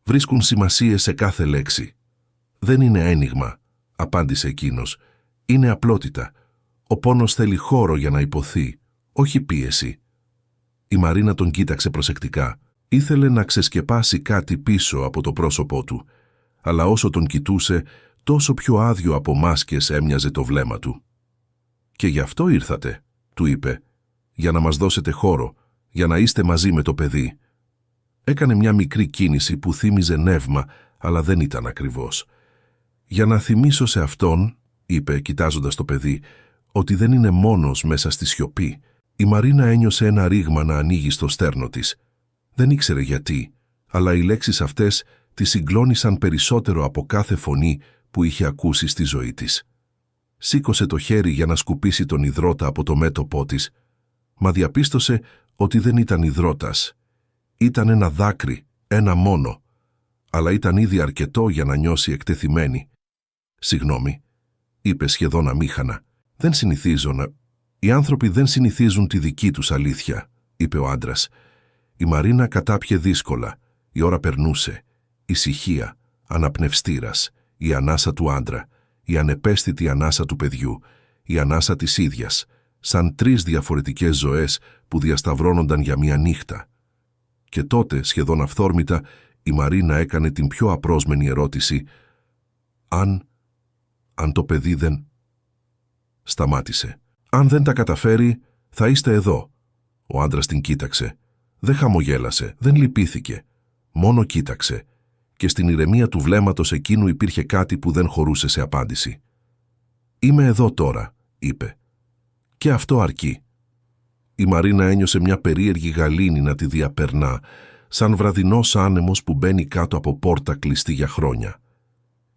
βρίσκουν σημασίες σε κάθε λέξη». «Δεν είναι ένιγμα», απάντησε εκείνος. «Είναι απλότητα. Ο πόνος θέλει χώρο για να υποθεί, όχι πίεση». Η Μαρίνα τον κοίταξε προσεκτικά. Ήθελε να ξεσκεπάσει κάτι πίσω από το πρόσωπό του, αλλά όσο τον κοιτούσε, τόσο πιο άδειο από μάσκες έμοιαζε το βλέμμα του. «Και γι' αυτό ήρθατε», του είπε, «για να μας δώσετε χώρο, για να είστε μαζί με το παιδί». Έκανε μια μικρή κίνηση που θύμιζε νεύμα, αλλά δεν ήταν ακριβώς. «Για να θυμίσω σε αυτόν», είπε κοιτάζοντας το παιδί, «ότι δεν είναι μόνος μέσα στη σιωπή». Η Μαρίνα ένιωσε ένα ρήγμα να ανοίγει στο στέρνο της. Δεν ήξερε γιατί, αλλά οι λέξεις αυτές τη συγκλώνησαν περισσότερο από κάθε φωνή που είχε ακούσει στη ζωή της. Σήκωσε το χέρι για να σκουπίσει τον ιδρώτα από το μέτωπό της, μα διαπίστωσε ότι δεν ήταν ιδρώτας. Ήταν ένα δάκρυ, ένα μόνο, αλλά ήταν ήδη αρκετό για να νιώσει εκτεθειμένη. «Συγγνώμη», είπε σχεδόν αμήχανα, «δεν συνηθίζω να...» «Οι άνθρωποι δεν συνηθίζουν τη δική τους αλήθεια», είπε ο άντρας. Η Μαρίνα κατάπιε δύσκολα. Η ώρα περνούσε. Ησυχία, αναπνευστήρας, η ανάσα του άντρα, η ανεπαίσθητη ανάσα του παιδιού, η ανάσα της ίδιας, σαν τρεις διαφορετικές ζωές που διασταυρώνονταν για μια νύχτα. Και τότε, σχεδόν αυθόρμητα, η Μαρίνα έκανε την πιο απρόσμενη ερώτηση. «Αν το παιδί δεν...» Σταμάτησε. «Αν δεν τα καταφέρει, θα είστε εδώ». Ο άντρας την κοίταξε. Δεν χαμογέλασε, δεν λυπήθηκε. Μόνο κοίταξε. Και στην ηρεμία του βλέμματος εκείνου υπήρχε κάτι που δεν χωρούσε σε απάντηση. «Είμαι εδώ τώρα», είπε. «Και αυτό αρκεί». Η Μαρίνα ένιωσε μια περίεργη γαλήνη να τη διαπερνά, σαν βραδινός άνεμος που μπαίνει κάτω από πόρτα κλειστή για χρόνια.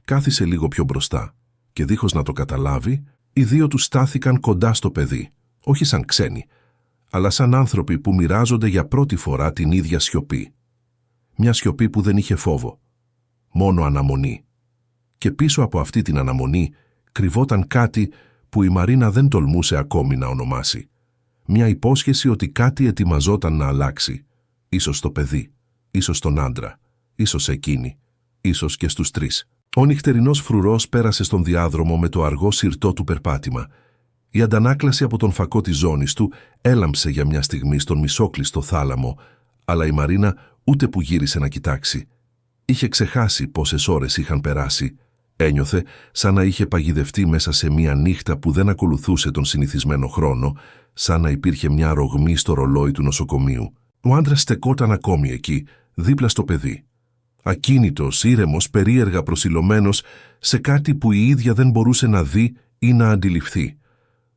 Κάθισε λίγο πιο μπροστά και δίχως να το καταλάβει, οι δύο του στάθηκαν κοντά στο παιδί, όχι σαν ξένοι, αλλά σαν άνθρωποι που μοιράζονται για πρώτη φορά την ίδια σιωπή. Μια σιωπή που δεν είχε φόβο, μόνο αναμονή. Και πίσω από αυτή την αναμονή κρυβόταν κάτι που η Μαρίνα δεν τολμούσε ακόμη να ονομάσει. Μια υπόσχεση ότι κάτι ετοιμαζόταν να αλλάξει. Ίσως το παιδί, ίσως τον άντρα, ίσως εκείνη, ίσως και στους τρεις. Ο νυχτερινός φρουρός πέρασε στον διάδρομο με το αργό συρτό του περπάτημα. Η αντανάκλαση από τον φακό της ζώνης του έλαμψε για μια στιγμή στον μισόκλειστο θάλαμο, αλλά η Μαρίνα ούτε που γύρισε να κοιτάξει. Είχε ξεχάσει πόσες ώρες είχαν περάσει. Ένιωθε σαν να είχε παγιδευτεί μέσα σε μια νύχτα που δεν ακολουθούσε τον συνηθισμένο χρόνο, σαν να υπήρχε μια ρογμή στο ρολόι του νοσοκομείου. Ο άντρας στεκόταν ακόμη εκεί, δίπλα στο παιδί. Ακίνητος, ήρεμος, περίεργα προσιλωμένος σε κάτι που η ίδια δεν μπορούσε να δει ή να αντιληφθεί.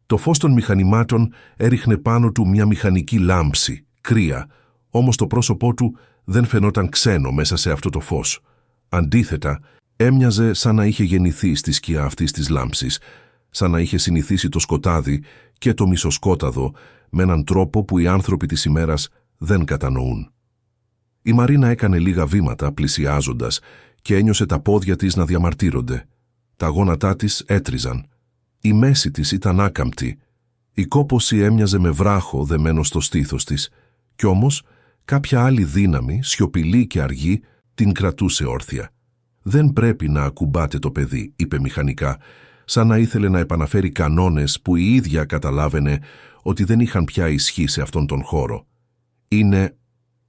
Το φως των μηχανημάτων έριχνε πάνω του μια μηχανική λάμψη, κρύα, όμως το πρόσωπό του δεν φαινόταν ξένο μέσα σε αυτό το φως. Αντίθετα, έμοιαζε σαν να είχε γεννηθεί στη σκιά αυτής της λάμψης, σαν να είχε συνηθίσει το σκοτάδι και το μισοσκόταδο με έναν τρόπο που οι άνθρωποι της ημέρας δεν κατανοούν. Η Μαρίνα έκανε λίγα βήματα πλησιάζοντας και ένιωσε τα πόδια της να διαμαρτύρονται. Τα γόνατά της έτριζαν. Η μέση της ήταν άκαμπτη. Η κόπωση έμοιαζε με βράχο δεμένο στο στήθος της, κι όμως κάποια άλλη δύναμη, σιωπηλή και αργή, την κρατούσε όρθια. «Δεν πρέπει να ακουμπάτε το παιδί», είπε μηχανικά, σαν να ήθελε να επαναφέρει κανόνες που η ίδια καταλάβαινε ότι δεν είχαν πια ισχύ σε αυτόν τον χώρο. «Είναι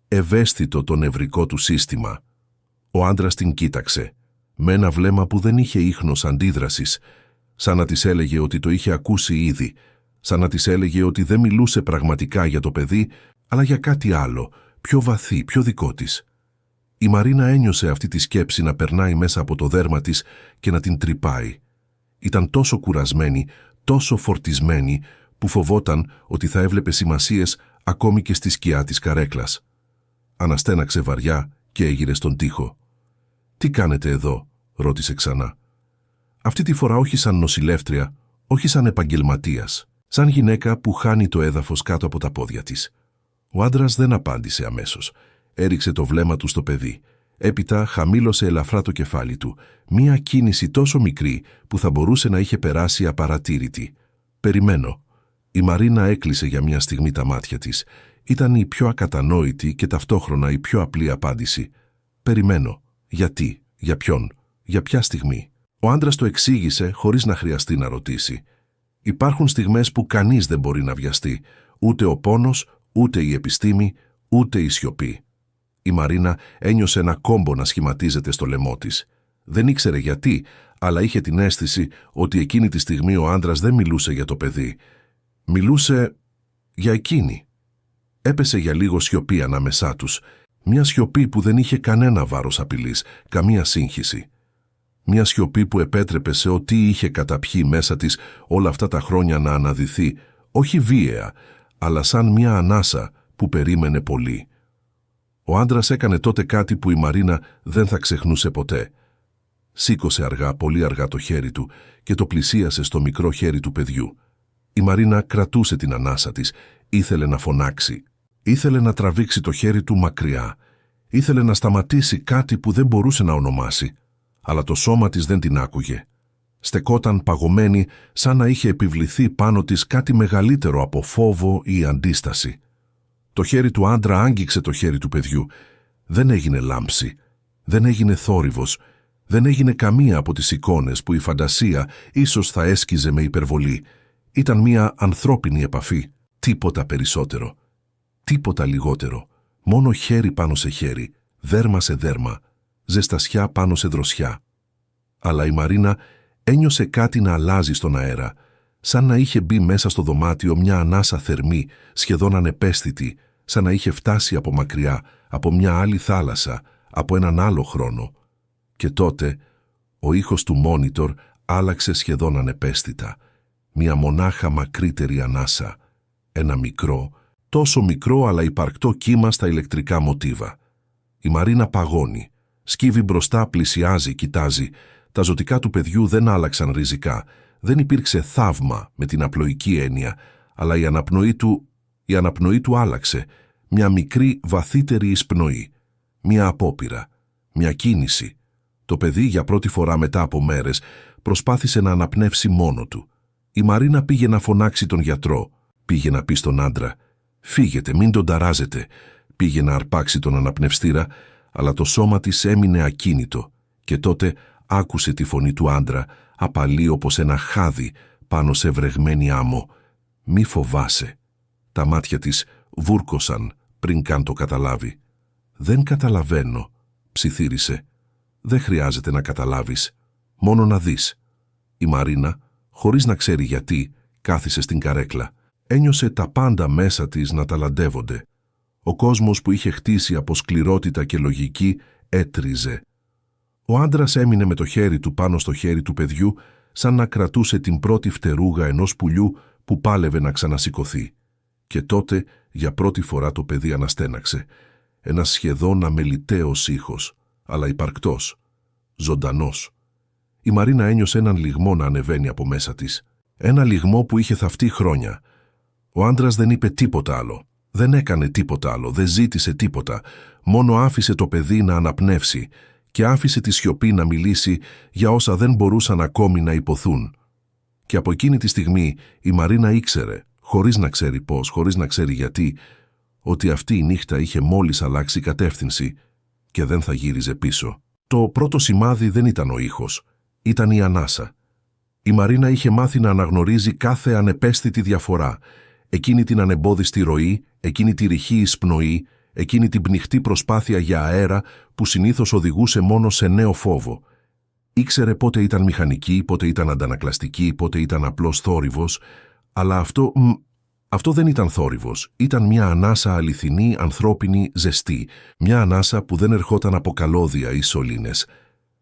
ευαίσθητο το νευρικό του σύστημα». Ο άντρας την κοίταξε, με ένα βλέμμα που δεν είχε ίχνος αντίδρασης, σαν να της έλεγε ότι το είχε ακούσει ήδη, σαν να της έλεγε ότι δεν μιλούσε πραγματικά για το παιδί, αλλά για κάτι άλλο, πιο βαθύ, πιο δικό της. Η Μαρίνα ένιωσε αυτή τη σκέψη να περνάει μέσα από το δέρμα της και να την τρυπάει. Ήταν τόσο κουρασμένη, τόσο φορτισμένη, που φοβόταν ότι θα έβλεπε σημασίες ακόμη και στη σκιά της καρέκλας. Αναστέναξε βαριά και έγειρε στον τοίχο. «Τι κάνετε εδώ?» ρώτησε ξανά. Αυτή τη φορά όχι σαν νοσηλεύτρια, όχι σαν επαγγελματίας, σαν γυναίκα που χάνει το έδαφος κάτω από τα πόδια της. Ο άντρας δεν απάντησε αμέσως. Έριξε το βλέμμα του στο παιδί. Έπειτα χαμήλωσε ελαφρά το κεφάλι του, μία κίνηση τόσο μικρή που θα μπορούσε να είχε περάσει απαρατήρητη. «Περιμένω». Η Μαρίνα έκλεισε για μια στιγμή τα μάτια της. Ήταν η πιο ακατανόητη και ταυτόχρονα η πιο απλή απάντηση. «Περιμένω. Γιατί, για ποιον, για ποια στιγμή?» Ο άντρας το εξήγησε χωρίς να χρειαστεί να ρωτήσει. Υπάρχουν στιγμές που κανείς δεν μπορεί να βιαστεί, ούτε ο πόνος, ούτε η επιστήμη, ούτε η σιωπή. Η Μαρίνα ένιωσε ένα κόμπο να σχηματίζεται στο λαιμό της. Δεν ήξερε γιατί, αλλά είχε την αίσθηση ότι εκείνη τη στιγμή ο άντρας δεν μιλούσε για το παιδί. Μιλούσε για εκείνη. Έπεσε για λίγο σιωπή ανάμεσά τους. Μια σιωπή που δεν είχε κανένα βάρος απειλής, καμία σύγχυση. Μια σιωπή που επέτρεπε σε ό,τι είχε καταπιεί μέσα της όλα αυτά τα χρόνια να αναδυθεί, όχι βίαια, αλλά σαν μια ανάσα που περίμενε πολύ. Ο άντρας έκανε τότε κάτι που η Μαρίνα δεν θα ξεχνούσε ποτέ. Σήκωσε αργά, πολύ αργά το χέρι του και το πλησίασε στο μικρό χέρι του παιδιού. Η Μαρίνα κρατούσε την ανάσα της, ήθελε να φωνάξει. Ήθελε να τραβήξει το χέρι του μακριά. Ήθελε να σταματήσει κάτι που δεν μπορούσε να ονομάσει. Αλλά το σώμα της δεν την άκουγε. Στεκόταν παγωμένη σαν να είχε επιβληθεί πάνω της κάτι μεγαλύτερο από φόβο ή αντίσταση. Το χέρι του άντρα άγγιξε το χέρι του παιδιού. Δεν έγινε λάμψη. Δεν έγινε θόρυβος. Δεν έγινε καμία από τις εικόνες που η φαντασία ίσως θα έσκιζε με υπερβολή. Ήταν μια ανθρώπινη επαφή. Τίποτα περισσότερο. Τίποτα λιγότερο. Μόνο χέρι πάνω σε χέρι. Δέρμα σε δέρμα. Ζεστασιά πάνω σε δροσιά. Αλλά η Μαρίνα ένιωσε κάτι να αλλάζει στον αέρα, σαν να είχε μπει μέσα στο δωμάτιο μια ανάσα θερμή, σχεδόν ανεπαίσθητη, σαν να είχε φτάσει από μακριά, από μια άλλη θάλασσα, από έναν άλλο χρόνο. Και τότε ο ήχος του μόνιτορ άλλαξε σχεδόν ανεπαίσθητα. Μια μονάχα μακρύτερη ανάσα. Ένα μικρό, τόσο μικρό αλλά υπαρκτό κύμα στα ηλεκτρικά μοτίβα. Η Μαρίνα παγώνει. Σκύβει μπροστά, πλησιάζει, κοιτάζει, Τα ζωτικά του παιδιού δεν άλλαξαν ριζικά. Δεν υπήρξε θαύμα με την απλοϊκή έννοια, αλλά η αναπνοή του άλλαξε. Μια μικρή, βαθύτερη εισπνοή. Μια απόπειρα. Μια κίνηση. Το παιδί για πρώτη φορά μετά από μέρες προσπάθησε να αναπνεύσει μόνο του. Η Μαρίνα πήγε να φωνάξει τον γιατρό. Πήγε να πει στον άντρα «Φύγετε, μην τον ταράζετε». Πήγε να αρπάξει τον αναπνευστήρα, αλλά το σώμα της έμεινε ακίνητο. Και τότε άκουσε τη φωνή του άντρα, απαλή όπως ένα χάδι πάνω σε βρεγμένη άμμο. «Μη φοβάσαι». Τα μάτια της βούρκωσαν πριν καν το καταλάβει. «Δεν καταλαβαίνω», ψιθύρισε. «Δεν χρειάζεται να καταλάβεις, μόνο να δεις». Η Μαρίνα, χωρίς να ξέρει γιατί, κάθισε στην καρέκλα. Ένιωσε τα πάντα μέσα της να ταλαντεύονται. Ο κόσμος που είχε χτίσει από σκληρότητα και λογική έτριζε. Ο άντρας έμεινε με το χέρι του πάνω στο χέρι του παιδιού, σαν να κρατούσε την πρώτη φτερούγα ενός πουλιού που πάλευε να ξανασηκωθεί. Και τότε, για πρώτη φορά το παιδί αναστέναξε. Ένας σχεδόν αμεληταίος ήχος, αλλά υπαρκτός, ζωντανός. Η Μαρίνα ένιωσε έναν λυγμό να ανεβαίνει από μέσα της. Ένα λυγμό που είχε θαυτεί χρόνια. Ο άντρας δεν είπε τίποτα άλλο. Δεν έκανε τίποτα άλλο, δεν ζήτησε τίποτα. Μόνο άφησε το παιδί να αναπνεύσει και άφησε τη σιωπή να μιλήσει για όσα δεν μπορούσαν ακόμη να υποθούν. Και από εκείνη τη στιγμή η Μαρίνα ήξερε, χωρίς να ξέρει πώς, χωρίς να ξέρει γιατί, ότι αυτή η νύχτα είχε μόλις αλλάξει κατεύθυνση και δεν θα γύριζε πίσω. Το πρώτο σημάδι δεν ήταν ο ήχος, ήταν η ανάσα. Η Μαρίνα είχε μάθει να αναγνωρίζει κάθε ανεπαίσθητη διαφορά, εκείνη την ανεμπόδιστη ροή, εκείνη τη ρηχή εισπνοή, εκείνη την πνιχτή προσπάθεια για αέρα που συνήθως οδηγούσε μόνο σε νέο φόβο. Ήξερε πότε ήταν μηχανική, πότε ήταν αντανακλαστική, πότε ήταν απλός θόρυβος, αλλά αυτό δεν ήταν θόρυβος, ήταν μια ανάσα αληθινή, ανθρώπινη, ζεστή, μια ανάσα που δεν ερχόταν από καλώδια ή σωλήνες,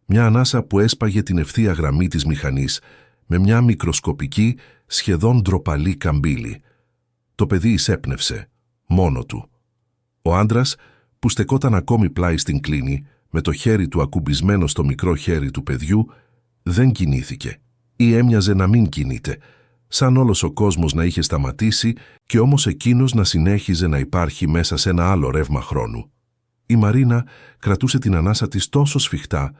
μια ανάσα που έσπαγε την ευθεία γραμμή της μηχανής με μια μικροσκοπική, σχεδόν ντροπαλή καμπύλη. Το παιδί εισέπνευσε, μόνο του. Ο άντρας, που στεκόταν ακόμη πλάι στην κλίνη, με το χέρι του ακουμπισμένο στο μικρό χέρι του παιδιού, δεν κινήθηκε ή έμοιαζε να μην κινείται, σαν όλος ο κόσμος να είχε σταματήσει και όμως εκείνος να συνέχιζε να υπάρχει μέσα σε ένα άλλο ρεύμα χρόνου. Η Μαρίνα κρατούσε την ανάσα της τόσο σφιχτά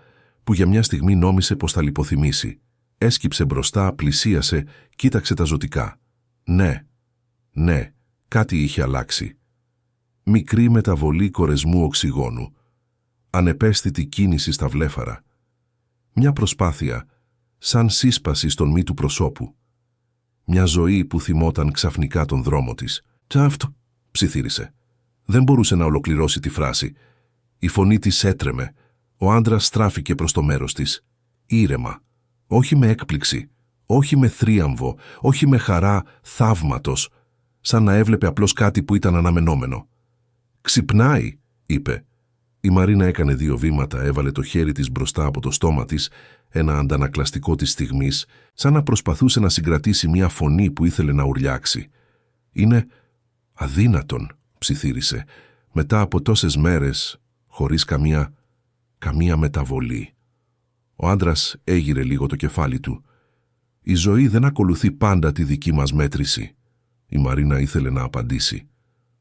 που για μια στιγμή νόμισε πως θα λιποθυμήσει. Έσκυψε μπροστά, πλησίασε, κοίταξε τα ζωτικά. Ναι, κάτι είχε αλλάξει. Μικρή μεταβολή κορεσμού οξυγόνου. Ανεπαίσθητη κίνηση στα βλέφαρα. Μια προσπάθεια, σαν σύσπαση στον μη του προσώπου. Μια ζωή που θυμόταν ξαφνικά τον δρόμο της. «Αυτό», ψιθύρισε. Δεν μπορούσε να ολοκληρώσει τη φράση. Η φωνή της έτρεμε. Ο άντρας στράφηκε προς το μέρος της. Ήρεμα. Όχι με έκπληξη. Όχι με θρίαμβο. Όχι με χαρά θαύματος. Σαν να έβλεπε απλώς κάτι που ήταν αναμενόμενο. «Ξυπνάει», είπε. Η Μαρίνα έκανε 2 βήματα, έβαλε το χέρι της μπροστά από το στόμα της, ένα αντανακλαστικό της στιγμής, σαν να προσπαθούσε να συγκρατήσει μια φωνή που ήθελε να ουρλιάξει. «Είναι αδύνατον», ψιθύρισε, μετά από τόσες μέρες, χωρίς καμία μεταβολή. Ο άντρας έγειρε λίγο το κεφάλι του. «Η ζωή δεν ακολουθεί πάντα τη δική μας μέτρηση». Η Μαρίνα ήθελε να απαντήσει.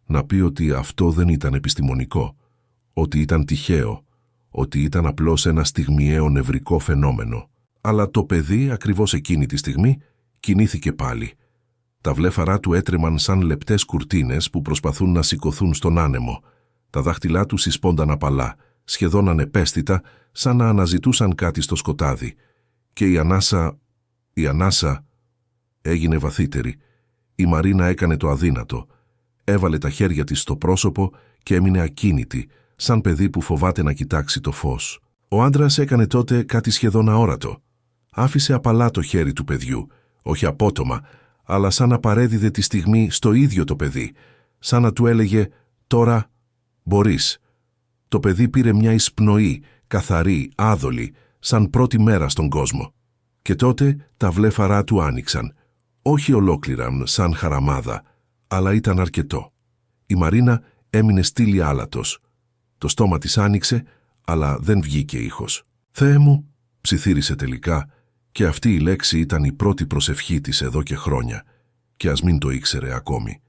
Να πει ότι αυτό δεν ήταν επιστημονικό, ότι ήταν τυχαίο, ότι ήταν απλώς ένα στιγμιαίο νευρικό φαινόμενο. Αλλά το παιδί, ακριβώς εκείνη τη στιγμή, κινήθηκε πάλι. Τα βλέφαρά του έτρεμαν σαν λεπτές κουρτίνες που προσπαθούν να σηκωθούν στον άνεμο. Τα δάχτυλά του συσπόνταν απαλά, σχεδόν ανεπαίσθητα, σαν να αναζητούσαν κάτι στο σκοτάδι. Και η ανάσα έγινε βαθύτερη. Η Μαρίνα έκανε το αδύνατο. Έβαλε τα χέρια της στο πρόσωπο και έμεινε ακίνητη, σαν παιδί που φοβάται να κοιτάξει το φως. Ο άντρας έκανε τότε κάτι σχεδόν αόρατο. Άφησε απαλά το χέρι του παιδιού, όχι απότομα, αλλά σαν να παρέδιδε τη στιγμή στο ίδιο το παιδί, σαν να του έλεγε «Τώρα μπορείς». Το παιδί πήρε μια εισπνοή, καθαρή, άδολη, σαν πρώτη μέρα στον κόσμο. Και τότε τα βλέφαρά του άνοιξαν. Όχι ολόκληρα, σαν χαραμάδα, αλλά ήταν αρκετό. Η Μαρίνα έμεινε στήλη άλατος. Το στόμα της άνοιξε, αλλά δεν βγήκε ήχος. «Θεέ μου», ψιθύρισε τελικά, και αυτή η λέξη ήταν η πρώτη προσευχή της εδώ και χρόνια, και ας μην το ήξερε ακόμη.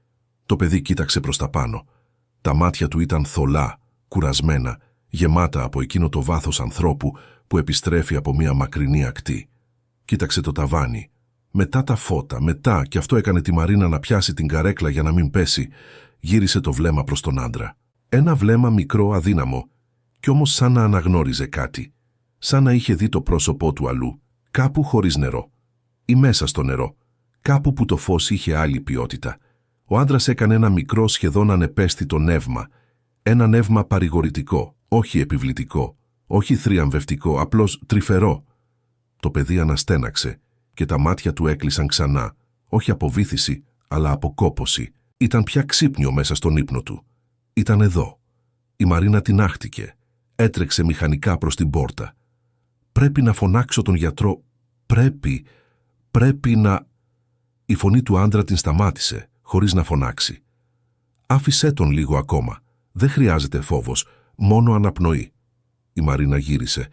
Το παιδί κοίταξε προς τα πάνω. Τα μάτια του ήταν θολά, κουρασμένα, γεμάτα από εκείνο το βάθος ανθρώπου που επιστρέφει από μια μακρινή ακτή. Κοίταξε το ταβάνι, μετά τα φώτα, μετά, και αυτό έκανε τη Μαρίνα να πιάσει την καρέκλα για να μην πέσει. Γύρισε το βλέμμα προς τον άντρα. Ένα βλέμμα μικρό, αδύναμο, κι όμως σαν να αναγνώριζε κάτι. Σαν να είχε δει το πρόσωπό του αλλού, κάπου χωρίς νερό. Ή μέσα στο νερό, κάπου που το φως είχε άλλη ποιότητα. Ο άντρας έκανε ένα μικρό, σχεδόν ανεπαίσθητο νεύμα. Ένα νεύμα παρηγορητικό, όχι επιβλητικό, όχι θριαμβευτικό, απλώς τρυφερό. Το παιδί αναστέναξε και τα μάτια του έκλεισαν ξανά, όχι από βύθιση, αλλά από κόπωση. Ήταν πια ξύπνιο μέσα στον ύπνο του. Ήταν εδώ. Η Μαρίνα τινάχτηκε. Έτρεξε μηχανικά προς την πόρτα. «Πρέπει να φωνάξω τον γιατρό. Πρέπει να...» Η φωνή του άντρα την σταμάτησε, χωρίς να φωνάξει. «Άφησέ τον λίγο ακόμα. Δεν χρειάζεται φόβος, μόνο αναπνοή». Η Μαρίνα γύρισε.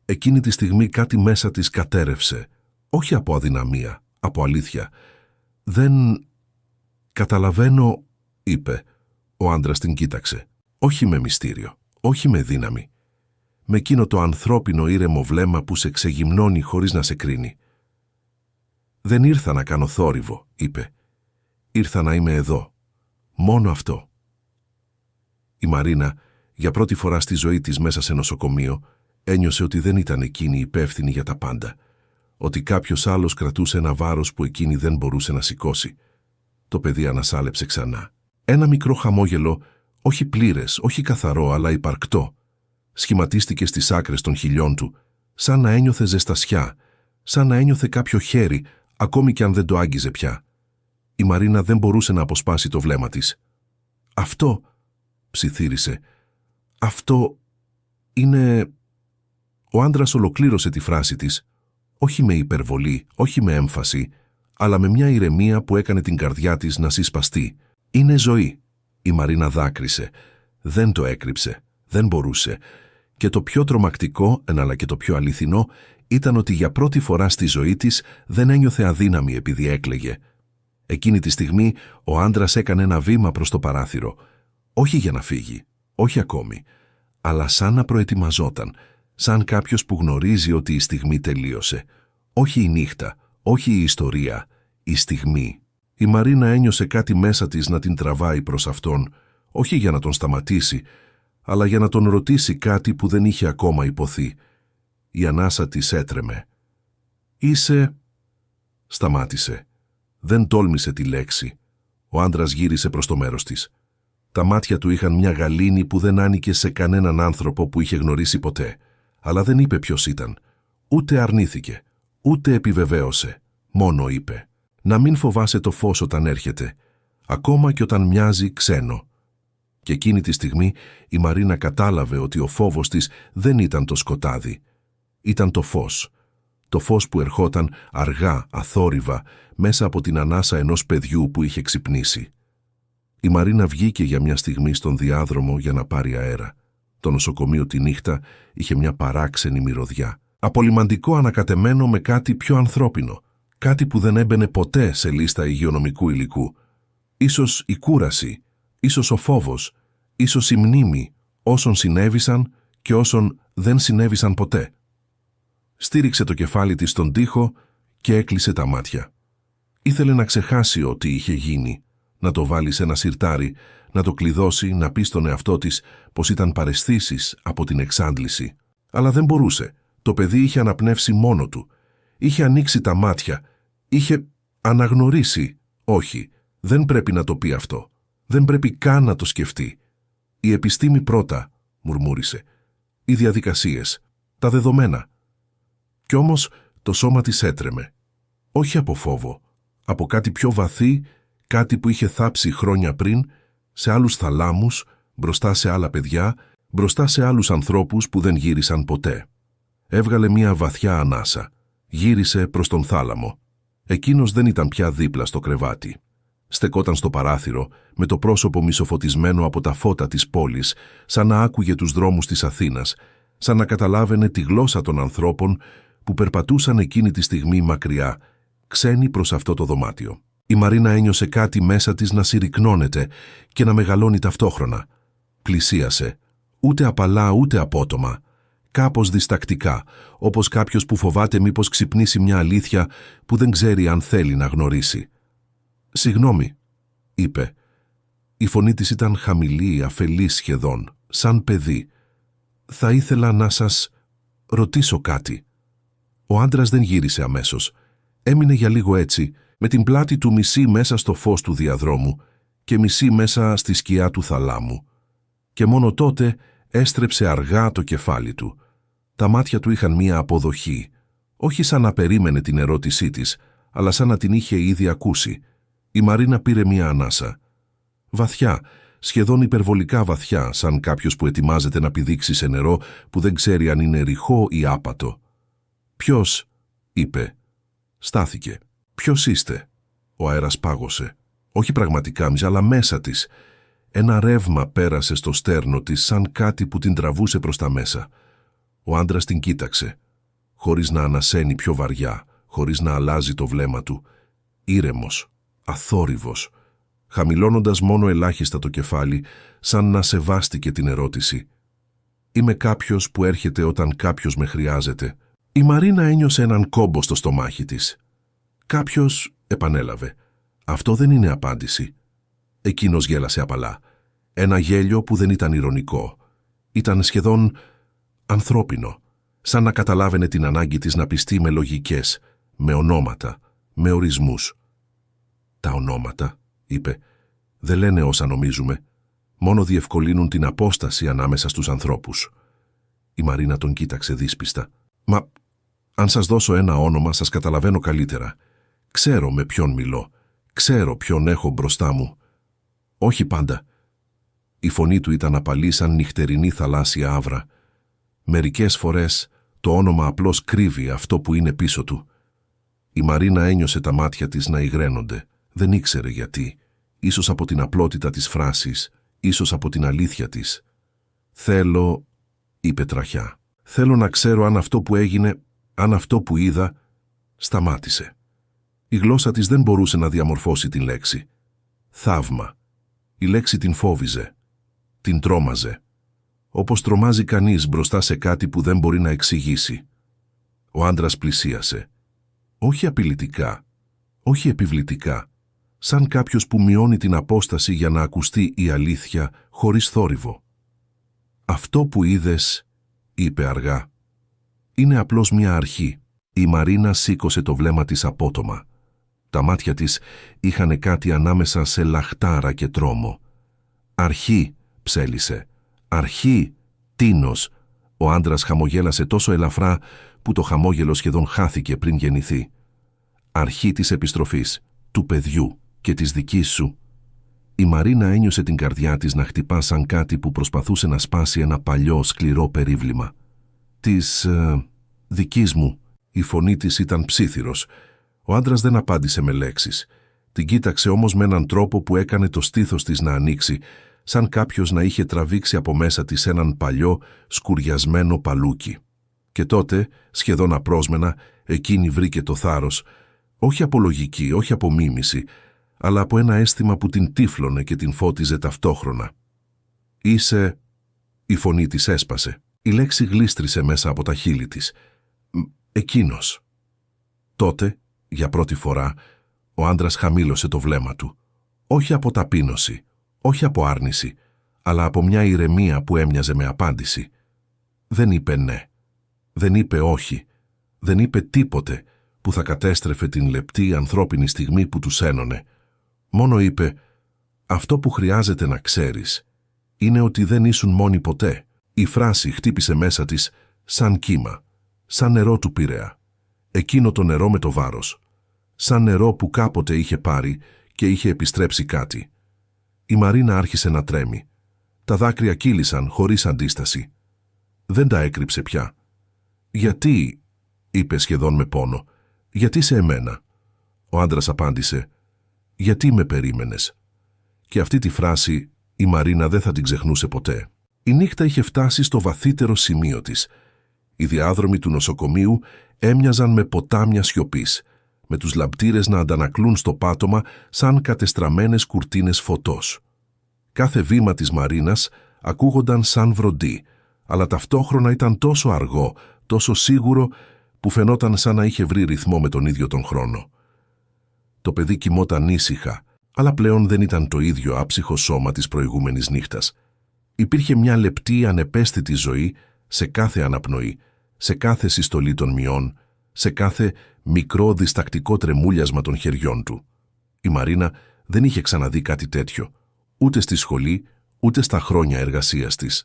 Εκείνη τη στιγμή κάτι μέσα της κατέρευσε. Όχι από αδυναμία, από αλήθεια. «Δεν... καταλαβαίνω», είπε. Ο άντρας την κοίταξε. Όχι με μυστήριο, όχι με δύναμη. Με εκείνο το ανθρώπινο ήρεμο βλέμμα που σε ξεγυμνώνει χωρίς να σε κρίνει. «Δεν ήρθα να κάνω θόρυβο», είπε. «Ήρθα να είμαι εδώ. Μόνο αυτό». Η Μαρίνα, για πρώτη φορά στη ζωή της μέσα σε νοσοκομείο, ένιωσε ότι δεν ήταν εκείνη υπεύθυνη για τα πάντα. Ότι κάποιος άλλος κρατούσε ένα βάρος που εκείνη δεν μπορούσε να σηκώσει. Το παιδί ανασάλεψε ξανά. Ένα μικρό χαμόγελο, όχι πλήρες, όχι καθαρό, αλλά υπαρκτό, σχηματίστηκε στις άκρες των χειλιών του, σαν να ένιωθε ζεστασιά, σαν να ένιωθε κάποιο χέρι, ακόμη κι αν δεν το άγγιζε πια. Η Μαρίνα δεν μπορούσε να αποσπάσει το βλέμμα της. «Αυτό», ψιθύρισε, «αυτό είναι...» Ο άντρας ολοκλήρωσε τη φράση της, όχι με υπερβολή, όχι με έμφαση, αλλά με μια ηρεμία που έκανε την καρδιά της να συσπαστεί. «Είναι ζωή». Η Μαρίνα δάκρυσε. Δεν το έκρυψε. Δεν μπορούσε. Και το πιο τρομακτικό, αλλά και το πιο αληθινό, ήταν ότι για πρώτη φορά στη ζωή της δεν ένιωθε αδύναμη επειδή έκλαιγε. Εκείνη τη στιγμή ο άντρας έκανε ένα βήμα προς το παράθυρο. Όχι για να φύγει, όχι ακόμη, αλλά σαν να προετοιμαζόταν, σαν κάποιος που γνωρίζει ότι η στιγμή τελείωσε. Όχι η νύχτα, όχι η ιστορία, η στιγμή. Η Μαρίνα ένιωσε κάτι μέσα της να την τραβάει προς αυτόν, όχι για να τον σταματήσει, αλλά για να τον ρωτήσει κάτι που δεν είχε ακόμα υποθεί. Η ανάσα της έτρεμε. «Είσαι...» Σταμάτησε. Δεν τόλμησε τη λέξη. Ο άντρας γύρισε προς το μέρος της. Τα μάτια του είχαν μια γαλήνη που δεν άνοικε σε κανέναν άνθρωπο που είχε γνωρίσει ποτέ. Αλλά δεν είπε ποιος ήταν. Ούτε αρνήθηκε. Ούτε επιβεβαίωσε. Μόνο είπε. «Να μην φοβάσαι το φως όταν έρχεται. Ακόμα και όταν μοιάζει ξένο». Και εκείνη τη στιγμή η Μαρίνα κατάλαβε ότι ο φόβος της δεν ήταν το σκοτάδι. Ήταν το φως. Το φως που ερχόταν αργά, αθόρυβα, μέσα από την ανάσα ενός παιδιού που είχε ξυπνήσει. Η Μαρίνα βγήκε για μια στιγμή στον διάδρομο για να πάρει αέρα. Το νοσοκομείο τη νύχτα είχε μια παράξενη μυρωδιά. Απολυμαντικό ανακατεμένο με κάτι πιο ανθρώπινο. Κάτι που δεν έμπαινε ποτέ σε λίστα υγειονομικού υλικού. Ίσως η κούραση, ίσως ο φόβος, ίσως η μνήμη όσων συνέβησαν και όσων δεν συνέβησαν ποτέ. Στήριξε το κεφάλι της στον τοίχο και έκλεισε τα μάτια. Ήθελε να ξεχάσει ό,τι είχε γίνει, να το βάλει σε ένα σιρτάρι, να το κλειδώσει, να πει στον εαυτό της πως ήταν παραισθήσεις από την εξάντληση. Αλλά δεν μπορούσε. Το παιδί είχε αναπνεύσει μόνο του. Είχε ανοίξει τα μάτια. Είχε αναγνωρίσει. Όχι, δεν πρέπει να το πει αυτό. Δεν πρέπει καν να το σκεφτεί. «Η επιστήμη πρώτα», μουρμούρισε. «Οι διαδικασίες, τα δεδομένα». Κι όμως το σώμα της έτρεμε. Όχι από φόβο, από κάτι πιο βαθύ, κάτι που είχε θάψει χρόνια πριν, σε άλλους θαλάμους, μπροστά σε άλλα παιδιά, μπροστά σε άλλους ανθρώπους που δεν γύρισαν ποτέ. Έβγαλε μια βαθιά ανάσα. Γύρισε προς τον θάλαμο. Εκείνος δεν ήταν πια δίπλα στο κρεβάτι. Στεκόταν στο παράθυρο, με το πρόσωπο μισοφωτισμένο από τα φώτα της πόλης, σαν να άκουγε τους δρόμους της Αθήνας, σαν να καταλάβαινε τη γλώσσα των ανθρώπων που περπατούσαν εκείνη τη στιγμή μακριά, ξένοι προς αυτό το δωμάτιο. Η Μαρίνα ένιωσε κάτι μέσα της να συρρικνώνεται και να μεγαλώνει ταυτόχρονα. Πλησίασε, ούτε απαλά ούτε απότομα, κάπως διστακτικά, όπως κάποιος που φοβάται μήπως ξυπνήσει μια αλήθεια που δεν ξέρει αν θέλει να γνωρίσει. «Συγγνώμη», είπε. Η φωνή της ήταν χαμηλή, αφελής σχεδόν, σαν παιδί. «Θα ήθελα να σας ρωτήσω κάτι». Ο άντρας δεν γύρισε αμέσως. Έμεινε για λίγο έτσι, με την πλάτη του μισή μέσα στο φως του διαδρόμου και μισή μέσα στη σκιά του θαλάμου. Και μόνο τότε έστρεψε αργά το κεφάλι του. Τα μάτια του είχαν μία αποδοχή, όχι σαν να περίμενε την ερώτησή της, αλλά σαν να την είχε ήδη ακούσει. Η Μαρίνα πήρε μία ανάσα. Βαθιά, σχεδόν υπερβολικά βαθιά, σαν κάποιος που ετοιμάζεται να πηδήξει σε νερό που δεν ξέρει αν είναι ρηχό ή άπατο. «Ποιος?» είπε. Στάθηκε. «Ποιος είστε?» Ο αέρας πάγωσε. Όχι πραγματικά μισά, αλλά μέσα της. Ένα ρεύμα πέρασε στο στέρνο της σαν κάτι που την τραβούσε προς τα μέσα. Ο άντρας την κοίταξε, χωρίς να ανασένει πιο βαριά, χωρίς να αλλάζει το βλέμμα του. Ήρεμος, αθόρυβος, χαμηλώνοντας μόνο ελάχιστα το κεφάλι, σαν να σεβάστηκε την ερώτηση. «Είμαι κάποιος που έρχεται όταν κάποιος με χρειάζεται». Η Μαρίνα ένιωσε έναν κόμπο στο στομάχι της. «Κάποιος», επανέλαβε. «Αυτό δεν είναι απάντηση». Εκείνος γέλασε απαλά. Ένα γέλιο που δεν ήταν ηρωνικό. Ήταν σχεδόν ανθρώπινο, σαν να καταλάβαινε την ανάγκη της να πιστεί με λογικές, με ονόματα, με ορισμούς. «Τα ονόματα», είπε, «δεν λένε όσα νομίζουμε. Μόνο διευκολύνουν την απόσταση ανάμεσα στους ανθρώπους». Η Μαρίνα τον κοίταξε δύσπιστα. «Μα αν σας δώσω ένα όνομα σας καταλαβαίνω καλύτερα. Ξέρω με ποιον μιλώ. Ξέρω ποιον έχω μπροστά μου». «Όχι πάντα». Η φωνή του ήταν απαλή σαν νυχτερινή θαλάσσια άβρα. Μερικές φορές το όνομα απλώς κρύβει αυτό που είναι πίσω του. Η Μαρίνα ένιωσε τα μάτια της να υγραίνονται. Δεν ήξερε γιατί. Ίσως από την απλότητα της φράσης, ίσως από την αλήθεια της. «Θέλω», είπε τραχιά. «Θέλω να ξέρω αν αυτό που έγινε, αν αυτό που είδα...» Σταμάτησε. Η γλώσσα της δεν μπορούσε να διαμορφώσει την λέξη. «Θαύμα». Η λέξη την φόβιζε. Την τρόμαζε. Όπως τρομάζει κανείς μπροστά σε κάτι που δεν μπορεί να εξηγήσει. Ο άντρας πλησίασε. Όχι απειλητικά, όχι επιβλητικά. Σαν κάποιος που μειώνει την απόσταση για να ακουστεί η αλήθεια χωρίς θόρυβο. «Αυτό που είδες», είπε αργά, «είναι απλώς μια αρχή». Η Μαρίνα σήκωσε το βλέμμα της απότομα. Τα μάτια της είχαν κάτι ανάμεσα σε λαχτάρα και τρόμο. «Αρχή», ψέλισε. «Αρχή, τίνος». Ο άντρας χαμογέλασε τόσο ελαφρά που το χαμόγελο σχεδόν χάθηκε πριν γεννηθεί. «Αρχή της επιστροφής, του παιδιού και της δικής σου». Η Μαρίνα ένιωσε την καρδιά της να χτυπά σαν κάτι που προσπαθούσε να σπάσει ένα παλιό σκληρό περίβλημα. «Της... δικής μου». Η φωνή της ήταν ψίθυρος. Ο άντρας δεν απάντησε με λέξεις. Την κοίταξε όμως με έναν τρόπο που έκανε το στήθος της να ανοίξει, σαν κάποιος να είχε τραβήξει από μέσα της έναν παλιό, σκουριασμένο παλούκι. Και τότε, σχεδόν απρόσμενα, εκείνη βρήκε το θάρρος, όχι από λογική, όχι από μίμηση, αλλά από ένα αίσθημα που την τύφλωνε και την φώτιζε ταυτόχρονα. «Είσαι...» Η φωνή της έσπασε. Η λέξη γλίστρισε μέσα από τα χείλη της. «Εκείνος». Τότε, για πρώτη φορά, ο άντρας χαμήλωσε το βλέμμα του. Όχι από ταπείνωση, όχι από άρνηση, αλλά από μια ηρεμία που έμοιαζε με απάντηση. Δεν είπε ναι. Δεν είπε όχι. Δεν είπε τίποτε που θα κατέστρεφε την λεπτή ανθρώπινη στιγμή που τους ένωνε. Μόνο είπε, «Αυτό που χρειάζεται να ξέρεις είναι ότι δεν ήσουν μόνοι ποτέ». Η φράση χτύπησε μέσα της σαν κύμα, σαν νερό του Πειραιά. Εκείνο το νερό με το βάρος. Σαν νερό που κάποτε είχε πάρει και είχε επιστρέψει κάτι. Η Μαρίνα άρχισε να τρέμει. Τα δάκρυα κύλησαν χωρίς αντίσταση. Δεν τα έκρυψε πια. «Γιατί», είπε σχεδόν με πόνο, «γιατί σε εμένα?» Ο άντρας απάντησε, «Γιατί με περίμενες?» Και αυτή τη φράση η Μαρίνα δεν θα την ξεχνούσε ποτέ. Η νύχτα είχε φτάσει στο βαθύτερο σημείο της. Οι διάδρομοι του νοσοκομείου έμοιαζαν με ποτάμια σιωπής, με τους λαμπτήρες να αντανακλούν στο πάτωμα σαν κατεστραμμένες κουρτίνες φωτός. Κάθε βήμα της Μαρίνας ακούγονταν σαν βροντί, αλλά ταυτόχρονα ήταν τόσο αργό, τόσο σίγουρο, που φαινόταν σαν να είχε βρει ρυθμό με τον ίδιο τον χρόνο. Το παιδί κοιμόταν ήσυχα, αλλά πλέον δεν ήταν το ίδιο άψυχο σώμα της προηγούμενης νύχτας. Υπήρχε μια λεπτή, ανεπαίσθητη ζωή σε κάθε αναπνοή, σε κάθε συστολή των μειών, σε κάθε μικρό διστακτικό τρεμούλιασμα των χεριών του. Η Μαρίνα δεν είχε ξαναδεί κάτι τέτοιο, ούτε στη σχολή, ούτε στα χρόνια εργασίας της.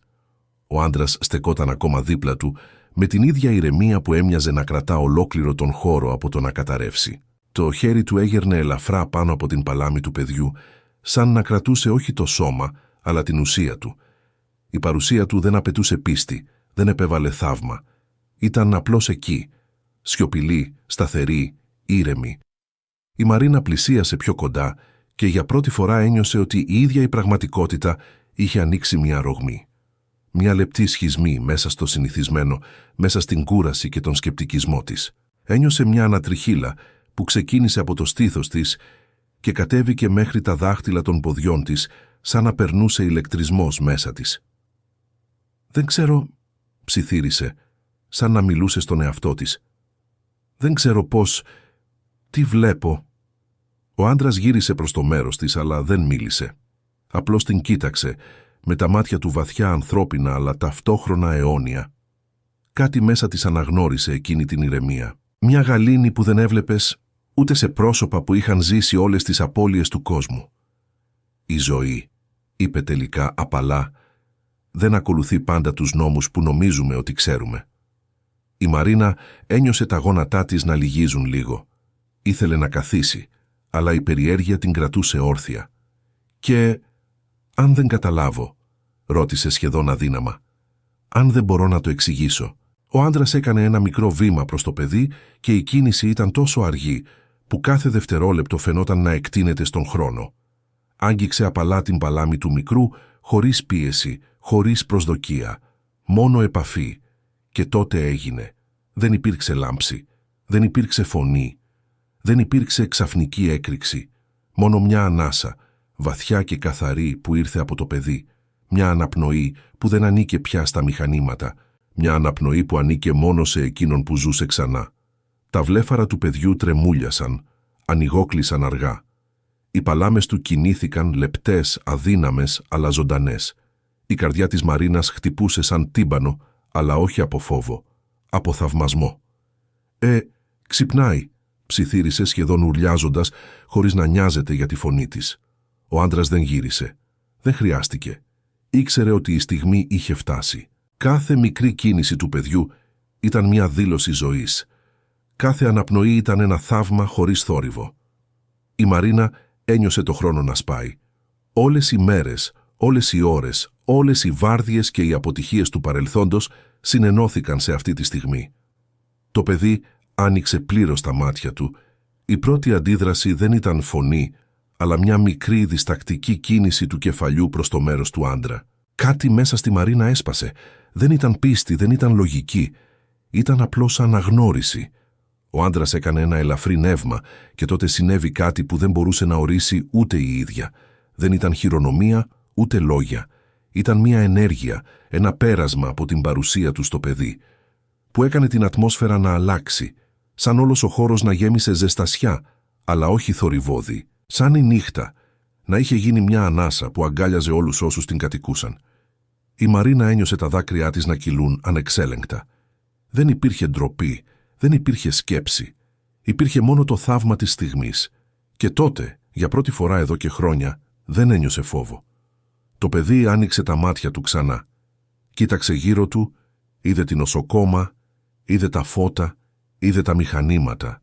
Ο άντρας στεκόταν ακόμα δίπλα του, με την ίδια ηρεμία που έμοιαζε να κρατά ολόκληρο τον χώρο από το να καταρρεύσει. Το χέρι του έγερνε ελαφρά πάνω από την παλάμη του παιδιού, σαν να κρατούσε όχι το σώμα, αλλά την ουσία του. Η παρουσία του δεν απαιτούσε πίστη, δεν επέβαλε θαύμα. Ήταν απλώς εκεί, σιωπηλή, σταθερή, ήρεμη. Η Μαρίνα πλησίασε πιο κοντά και για πρώτη φορά ένιωσε ότι η ίδια η πραγματικότητα είχε ανοίξει μια ρογμή. Μια λεπτή σχισμή μέσα στο συνηθισμένο, μέσα στην κούραση και τον σκεπτικισμό της. Ένιωσε μια ανατριχύλα που ξεκίνησε από το στήθος της και κατέβηκε μέχρι τα δάχτυλα των ποδιών της, σαν να περνούσε ηλεκτρισμός μέσα της. «Δεν ξέρω», ψιθύρισε, σαν να μιλούσε στον εαυτό της. «Δεν ξέρω πώς... τι βλέπω». Ο άντρας γύρισε προς το μέρος της, αλλά δεν μίλησε. Απλώς την κοίταξε, με τα μάτια του βαθιά ανθρώπινα, αλλά ταυτόχρονα αιώνια. Κάτι μέσα της αναγνώρισε εκείνη την ηρεμία. Μια γαλήνη που δεν έβλεπες ούτε σε πρόσωπα που είχαν ζήσει όλες τις απώλειες του κόσμου. «Η ζωή», είπε τελικά απαλά, «δεν ακολουθεί πάντα τους νόμους που νομίζουμε ότι ξέρουμε». Η Μαρίνα ένιωσε τα γόνατά της να λυγίζουν λίγο. Ήθελε να καθίσει, αλλά η περιέργεια την κρατούσε όρθια. «Και αν δεν καταλάβω», ρώτησε σχεδόν αδύναμα, «αν δεν μπορώ να το εξηγήσω». Ο άντρας έκανε ένα μικρό βήμα προς το παιδί και η κίνηση ήταν τόσο αργή που κάθε δευτερόλεπτο φαινόταν να εκτείνεται στον χρόνο. Άγγιξε απαλά την παλάμη του μικρού, χωρίς πίεση, χωρίς προσδοκία, μόνο επαφή. Και τότε έγινε. Δεν υπήρξε λάμψη, δεν υπήρξε φωνή, δεν υπήρξε ξαφνική έκρηξη. Μόνο μια ανάσα, βαθιά και καθαρή, που ήρθε από το παιδί. Μια αναπνοή που δεν ανήκε πια στα μηχανήματα. Μια αναπνοή που ανήκε μόνο σε εκείνον που ζούσε ξανά. Τα βλέφαρα του παιδιού τρεμούλιασαν, ανοιγόκλεισαν αργά. Οι παλάμες του κινήθηκαν λεπτές, αδύναμες, αλλά ζωντανές. Η καρδιά της Μαρίνας χτυπούσε σαν τύμπανο, αλλά όχι από φόβο, από θαυμασμό. Ξυπνάει», ψιθύρισε σχεδόν ουρλιάζοντας, χωρίς να νοιάζεται για τη φωνή της. Ο άντρας δεν γύρισε. Δεν χρειάστηκε. Ήξερε ότι η στιγμή είχε φτάσει. Κάθε μικρή κίνηση του παιδιού ήταν μια δήλωση ζωής. Κάθε αναπνοή ήταν ένα θαύμα χωρίς θόρυβο. Η Μαρίνα ένιωσε το χρόνο να σπάει. Όλες οι μέρες, όλες οι ώρες, όλες οι βάρδιες και οι αποτυχίες του παρελθόντος συνενώθηκαν σε αυτή τη στιγμή. Το παιδί άνοιξε πλήρως τα μάτια του. Η πρώτη αντίδραση δεν ήταν φωνή, αλλά μια μικρή διστακτική κίνηση του κεφαλιού προς το μέρος του άντρα. Κάτι μέσα στη Μαρίνα έσπασε. Δεν ήταν πίστη, δεν ήταν λογική. Ήταν απλώς αναγνώριση. Ο άντρας έκανε ένα ελαφρύ νεύμα και τότε συνέβη κάτι που δεν μπορούσε να ορίσει ούτε η ίδια. Δεν ήταν χειρονομία, ούτε λόγια. Ήταν μια ενέργεια, ένα πέρασμα από την παρουσία του στο παιδί, που έκανε την ατμόσφαιρα να αλλάξει, σαν όλος ο χώρος να γέμισε ζεστασιά, αλλά όχι θορυβόδι, σαν η νύχτα, να είχε γίνει μια ανάσα που αγκάλιαζε όλους όσους την κατοικούσαν. Η Μαρίνα ένιωσε τα δάκρυά της να κυλούν ανεξέλεγκτα. Δεν υπήρχε ντροπή, δεν υπήρχε σκέψη. Υπήρχε μόνο το θαύμα της στιγμής. Και τότε, για πρώτη φορά εδώ και χρόνια, δεν ένιωσε φόβο. Το παιδί άνοιξε τα μάτια του ξανά. Κοίταξε γύρω του, είδε την νοσοκόμα, είδε τα φώτα, είδε τα μηχανήματα.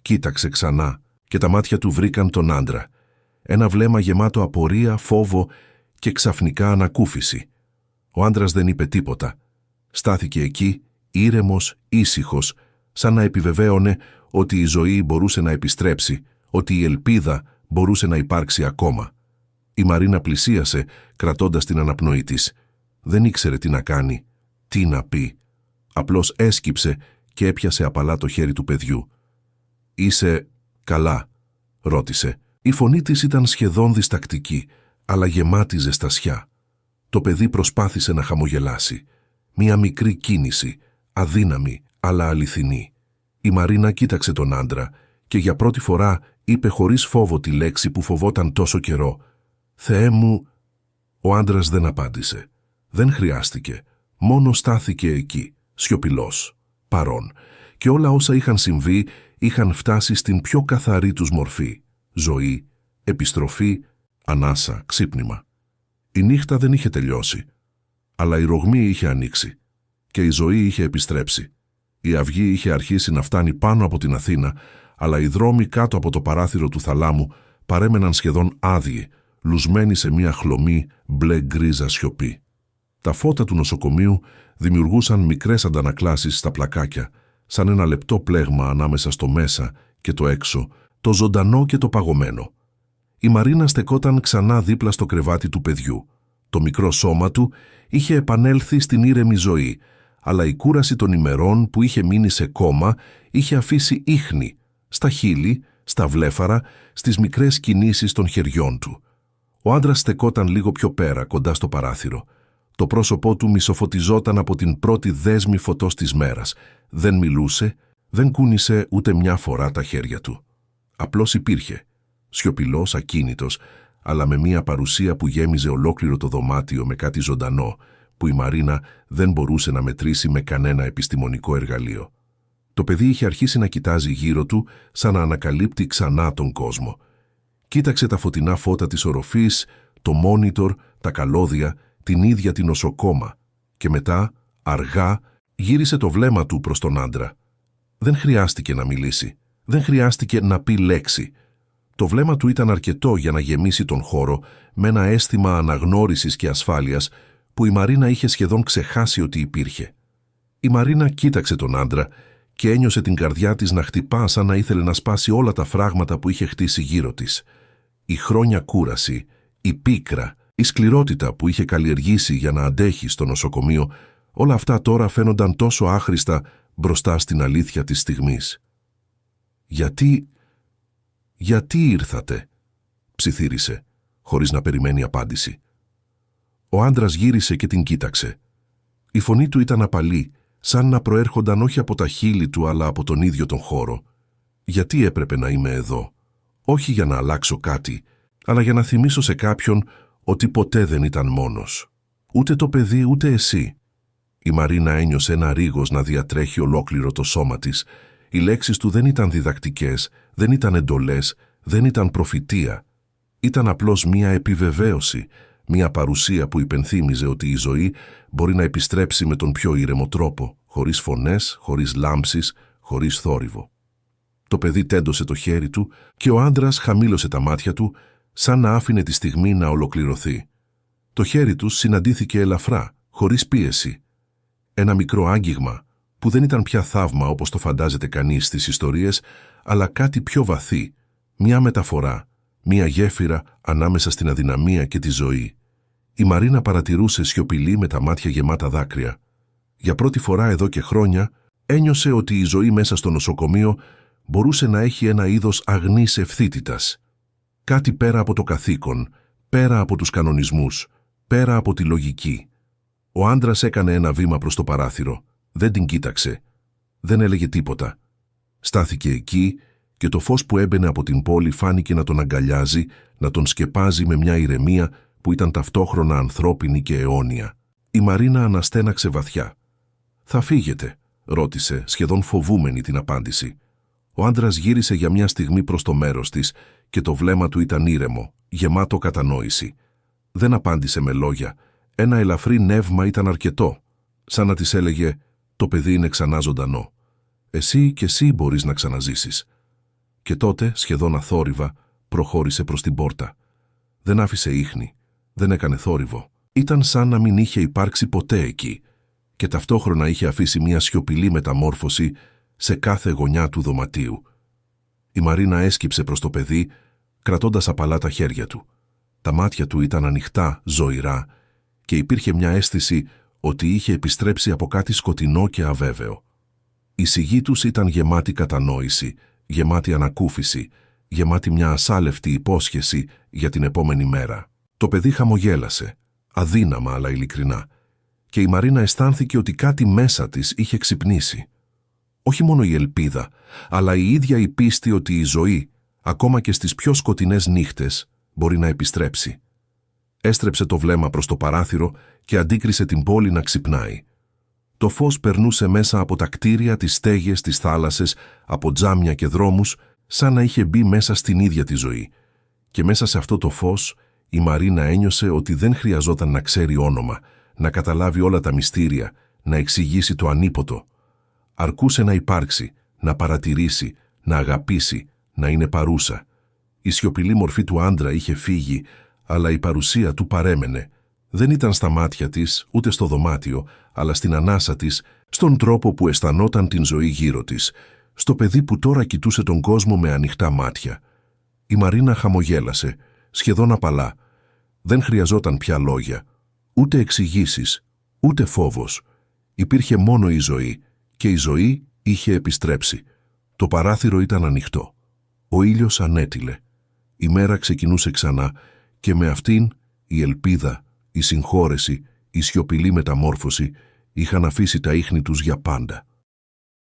Κοίταξε ξανά και τα μάτια του βρήκαν τον άντρα. Ένα βλέμμα γεμάτο απορία, φόβο και ξαφνικά ανακούφιση. Ο άντρας δεν είπε τίποτα. Στάθηκε εκεί, ήρεμος, ήσυχος, σαν να επιβεβαίωνε ότι η ζωή μπορούσε να επιστρέψει, ότι η ελπίδα μπορούσε να υπάρξει ακόμα. Η Μαρίνα πλησίασε, κρατώντας την αναπνοή της. Δεν ήξερε τι να κάνει, τι να πει. Απλώς έσκυψε και έπιασε απαλά το χέρι του παιδιού. «Είσαι καλά?» ρώτησε. Η φωνή της ήταν σχεδόν διστακτική, αλλά γεμάτη ζεστασιά. Το παιδί προσπάθησε να χαμογελάσει. Μία μικρή κίνηση, αδύναμη αλλά αληθινή. Η Μαρίνα κοίταξε τον άντρα και για πρώτη φορά είπε χωρίς φόβο τη λέξη που φοβόταν τόσο καιρό. «Θεέ μου...» Ο άντρας δεν απάντησε. Δεν χρειάστηκε. Μόνο στάθηκε εκεί, σιωπηλός, παρόν. Και όλα όσα είχαν συμβεί είχαν φτάσει στην πιο καθαρή τους μορφή. Ζωή, επιστροφή, ανάσα, ξύπνημα. Η νύχτα δεν είχε τελειώσει, αλλά η ρογμή είχε ανοίξει και η ζωή είχε επιστρέψει. Η αυγή είχε αρχίσει να φτάνει πάνω από την Αθήνα, αλλά οι δρόμοι κάτω από το παράθυρο του θαλάμου παρέμεναν σχεδόν άδειοι, λουσμένοι σε μια χλωμή μπλε-γκρίζα σιωπή. Τα φώτα του νοσοκομείου δημιουργούσαν μικρές αντανακλάσεις στα πλακάκια, σαν ένα λεπτό πλέγμα ανάμεσα στο μέσα και το έξω, το ζωντανό και το παγωμένο. Η Μαρίνα στεκόταν ξανά δίπλα στο κρεβάτι του παιδιού. Το μικρό σώμα του είχε επανέλθει στην ήρεμη ζωή, αλλά η κούραση των ημερών που είχε μείνει σε κόμμα είχε αφήσει ίχνη, στα χείλη, στα βλέφαρα, στις μικρές κινήσεις των χεριών του. Ο άντρας στεκόταν λίγο πιο πέρα, κοντά στο παράθυρο. Το πρόσωπό του μισοφωτιζόταν από την πρώτη δέσμη φωτός της μέρας. Δεν μιλούσε, δεν κούνησε ούτε μια φορά τα χέρια του. Απλώς υπήρχε, σιωπηλός, ακίνητος, αλλά με μια παρουσία που γέμιζε ολόκληρο το δωμάτιο με κάτι ζωντανό, που η Μαρίνα δεν μπορούσε να μετρήσει με κανένα επιστημονικό εργαλείο. Το παιδί είχε αρχίσει να κοιτάζει γύρω του, σαν να ανακαλύπτει ξανά τον κόσμο. Κοίταξε τα φωτεινά φώτα της οροφής, το μόνιτορ, τα καλώδια, την ίδια την νοσοκόμα και μετά, αργά, γύρισε το βλέμμα του προς τον άντρα. Δεν χρειάστηκε να μιλήσει, δεν χρειάστηκε να πει λέξη. Το βλέμμα του ήταν αρκετό για να γεμίσει τον χώρο με ένα αίσθημα αναγνώρισης και ασφάλειας που η Μαρίνα είχε σχεδόν ξεχάσει ότι υπήρχε. Η Μαρίνα κοίταξε τον άντρα και ένιωσε την καρδιά της να χτυπά σαν να ήθελε να σπάσει όλα τα φράγματα που είχε χτίσει γύρω της. Η χρόνια κούραση, η πίκρα, η σκληρότητα που είχε καλλιεργήσει για να αντέχει στο νοσοκομείο, όλα αυτά τώρα φαίνονταν τόσο άχρηστα μπροστά στην αλήθεια της στιγμής. «Γιατί ήρθατε?» ψιθύρισε, χωρίς να περιμένει απάντηση. Ο άντρας γύρισε και την κοίταξε. Η φωνή του ήταν απαλή, σαν να προέρχονταν όχι από τα χείλη του αλλά από τον ίδιο τον χώρο. «Γιατί έπρεπε να είμαι εδώ? Όχι για να αλλάξω κάτι, αλλά για να θυμίσω σε κάποιον ότι ποτέ δεν ήταν μόνος. Ούτε το παιδί, ούτε εσύ». Η Μαρίνα ένιωσε ένα ρίγος να διατρέχει ολόκληρο το σώμα της. Οι λέξεις του δεν ήταν διδακτικές, δεν ήταν εντολές, δεν ήταν προφητεία. Ήταν απλώς μία επιβεβαίωση, μία παρουσία που υπενθύμιζε ότι η ζωή μπορεί να επιστρέψει με τον πιο ήρεμο τρόπο, χωρίς φωνές, χωρίς λάμψεις, χωρίς θόρυβο. Το παιδί τέντωσε το χέρι του και ο άντρας χαμήλωσε τα μάτια του, σαν να άφηνε τη στιγμή να ολοκληρωθεί. Το χέρι τους συναντήθηκε ελαφρά, χωρίς πίεση. Ένα μικρό άγγιγμα που δεν ήταν πια θαύμα όπως το φαντάζεται κανείς στις ιστορίες, αλλά κάτι πιο βαθύ, μια μεταφορά, μια γέφυρα ανάμεσα στην αδυναμία και τη ζωή. Η Μαρίνα παρατηρούσε σιωπηλή με τα μάτια γεμάτα δάκρυα. Για πρώτη φορά εδώ και χρόνια ένιωσε ότι η ζωή μέσα στο νοσοκομείο μπορούσε να έχει ένα είδος αγνής ευθύτητας. Κάτι πέρα από το καθήκον, πέρα από τους κανονισμούς, πέρα από τη λογική. Ο άντρας έκανε ένα βήμα προς το παράθυρο. Δεν την κοίταξε. Δεν έλεγε τίποτα. Στάθηκε εκεί και το φως που έμπαινε από την πόλη φάνηκε να τον αγκαλιάζει, να τον σκεπάζει με μια ηρεμία που ήταν ταυτόχρονα ανθρώπινη και αιώνια. Η Μαρίνα αναστέναξε βαθιά. «Θα φύγετε?» ρώτησε, σχεδόν φοβούμενη την απάντηση. Ο άντρας γύρισε για μια στιγμή προς το μέρος της και το βλέμμα του ήταν ήρεμο, γεμάτο κατανόηση. Δεν απάντησε με λόγια. Ένα ελαφρύ νεύμα ήταν αρκετό, σαν να της έλεγε «Το παιδί είναι ξανά ζωντανό. Εσύ και εσύ μπορείς να ξαναζήσεις». Και τότε, σχεδόν αθόρυβα, προχώρησε προς την πόρτα. Δεν άφησε ίχνη, δεν έκανε θόρυβο. Ήταν σαν να μην είχε υπάρξει ποτέ εκεί και ταυτόχρονα είχε αφήσει μια σιωπηλή μεταμόρφωση σε κάθε γωνιά του δωματίου. Η Μαρίνα έσκυψε προς το παιδί, κρατώντας απαλά τα χέρια του. Τα μάτια του ήταν ανοιχτά, ζωηρά, και υπήρχε μια αίσθηση ότι είχε επιστρέψει από κάτι σκοτεινό και αβέβαιο. Η σιγή τους ήταν γεμάτη κατανόηση, γεμάτη ανακούφιση, γεμάτη μια ασάλευτη υπόσχεση για την επόμενη μέρα. Το παιδί χαμογέλασε, αδύναμα αλλά ειλικρινά, και η Μαρίνα αισθάνθηκε ότι κάτι μέσα της είχε ξυπνήσει. Όχι μόνο η ελπίδα, αλλά η ίδια η πίστη ότι η ζωή, ακόμα και στις πιο σκοτεινές νύχτες, μπορεί να επιστρέψει. Έστρεψε το βλέμμα προς το παράθυρο και αντίκρισε την πόλη να ξυπνάει. Το φως περνούσε μέσα από τα κτίρια, τις στέγες, τις θάλασσες, από τζάμια και δρόμους, σαν να είχε μπει μέσα στην ίδια τη ζωή. Και μέσα σε αυτό το φως, η Μαρίνα ένιωσε ότι δεν χρειαζόταν να ξέρει όνομα, να καταλάβει όλα τα μυστήρια, να εξηγήσει το ανίποτο. Αρκούσε να υπάρξει, να παρατηρήσει, να αγαπήσει, να είναι παρούσα. Η σιωπηλή μορφή του άντρα είχε φύγει, αλλά η παρουσία του παρέμενε. Δεν ήταν στα μάτια της, ούτε στο δωμάτιο, αλλά στην ανάσα της, στον τρόπο που αισθανόταν την ζωή γύρω της, στο παιδί που τώρα κοιτούσε τον κόσμο με ανοιχτά μάτια. Η Μαρίνα χαμογέλασε, σχεδόν απαλά. Δεν χρειαζόταν πια λόγια, ούτε εξηγήσεις, ούτε φόβος. Υπήρχε μόνο η ζωή, και η ζωή είχε επιστρέψει. Το παράθυρο ήταν ανοιχτό. Ο ήλιος ανέτειλε. Η μέρα ξεκινούσε ξανά και με αυτήν η ελπίδα, η συγχώρεση, η σιωπηλή μεταμόρφωση είχαν αφήσει τα ίχνη τους για πάντα.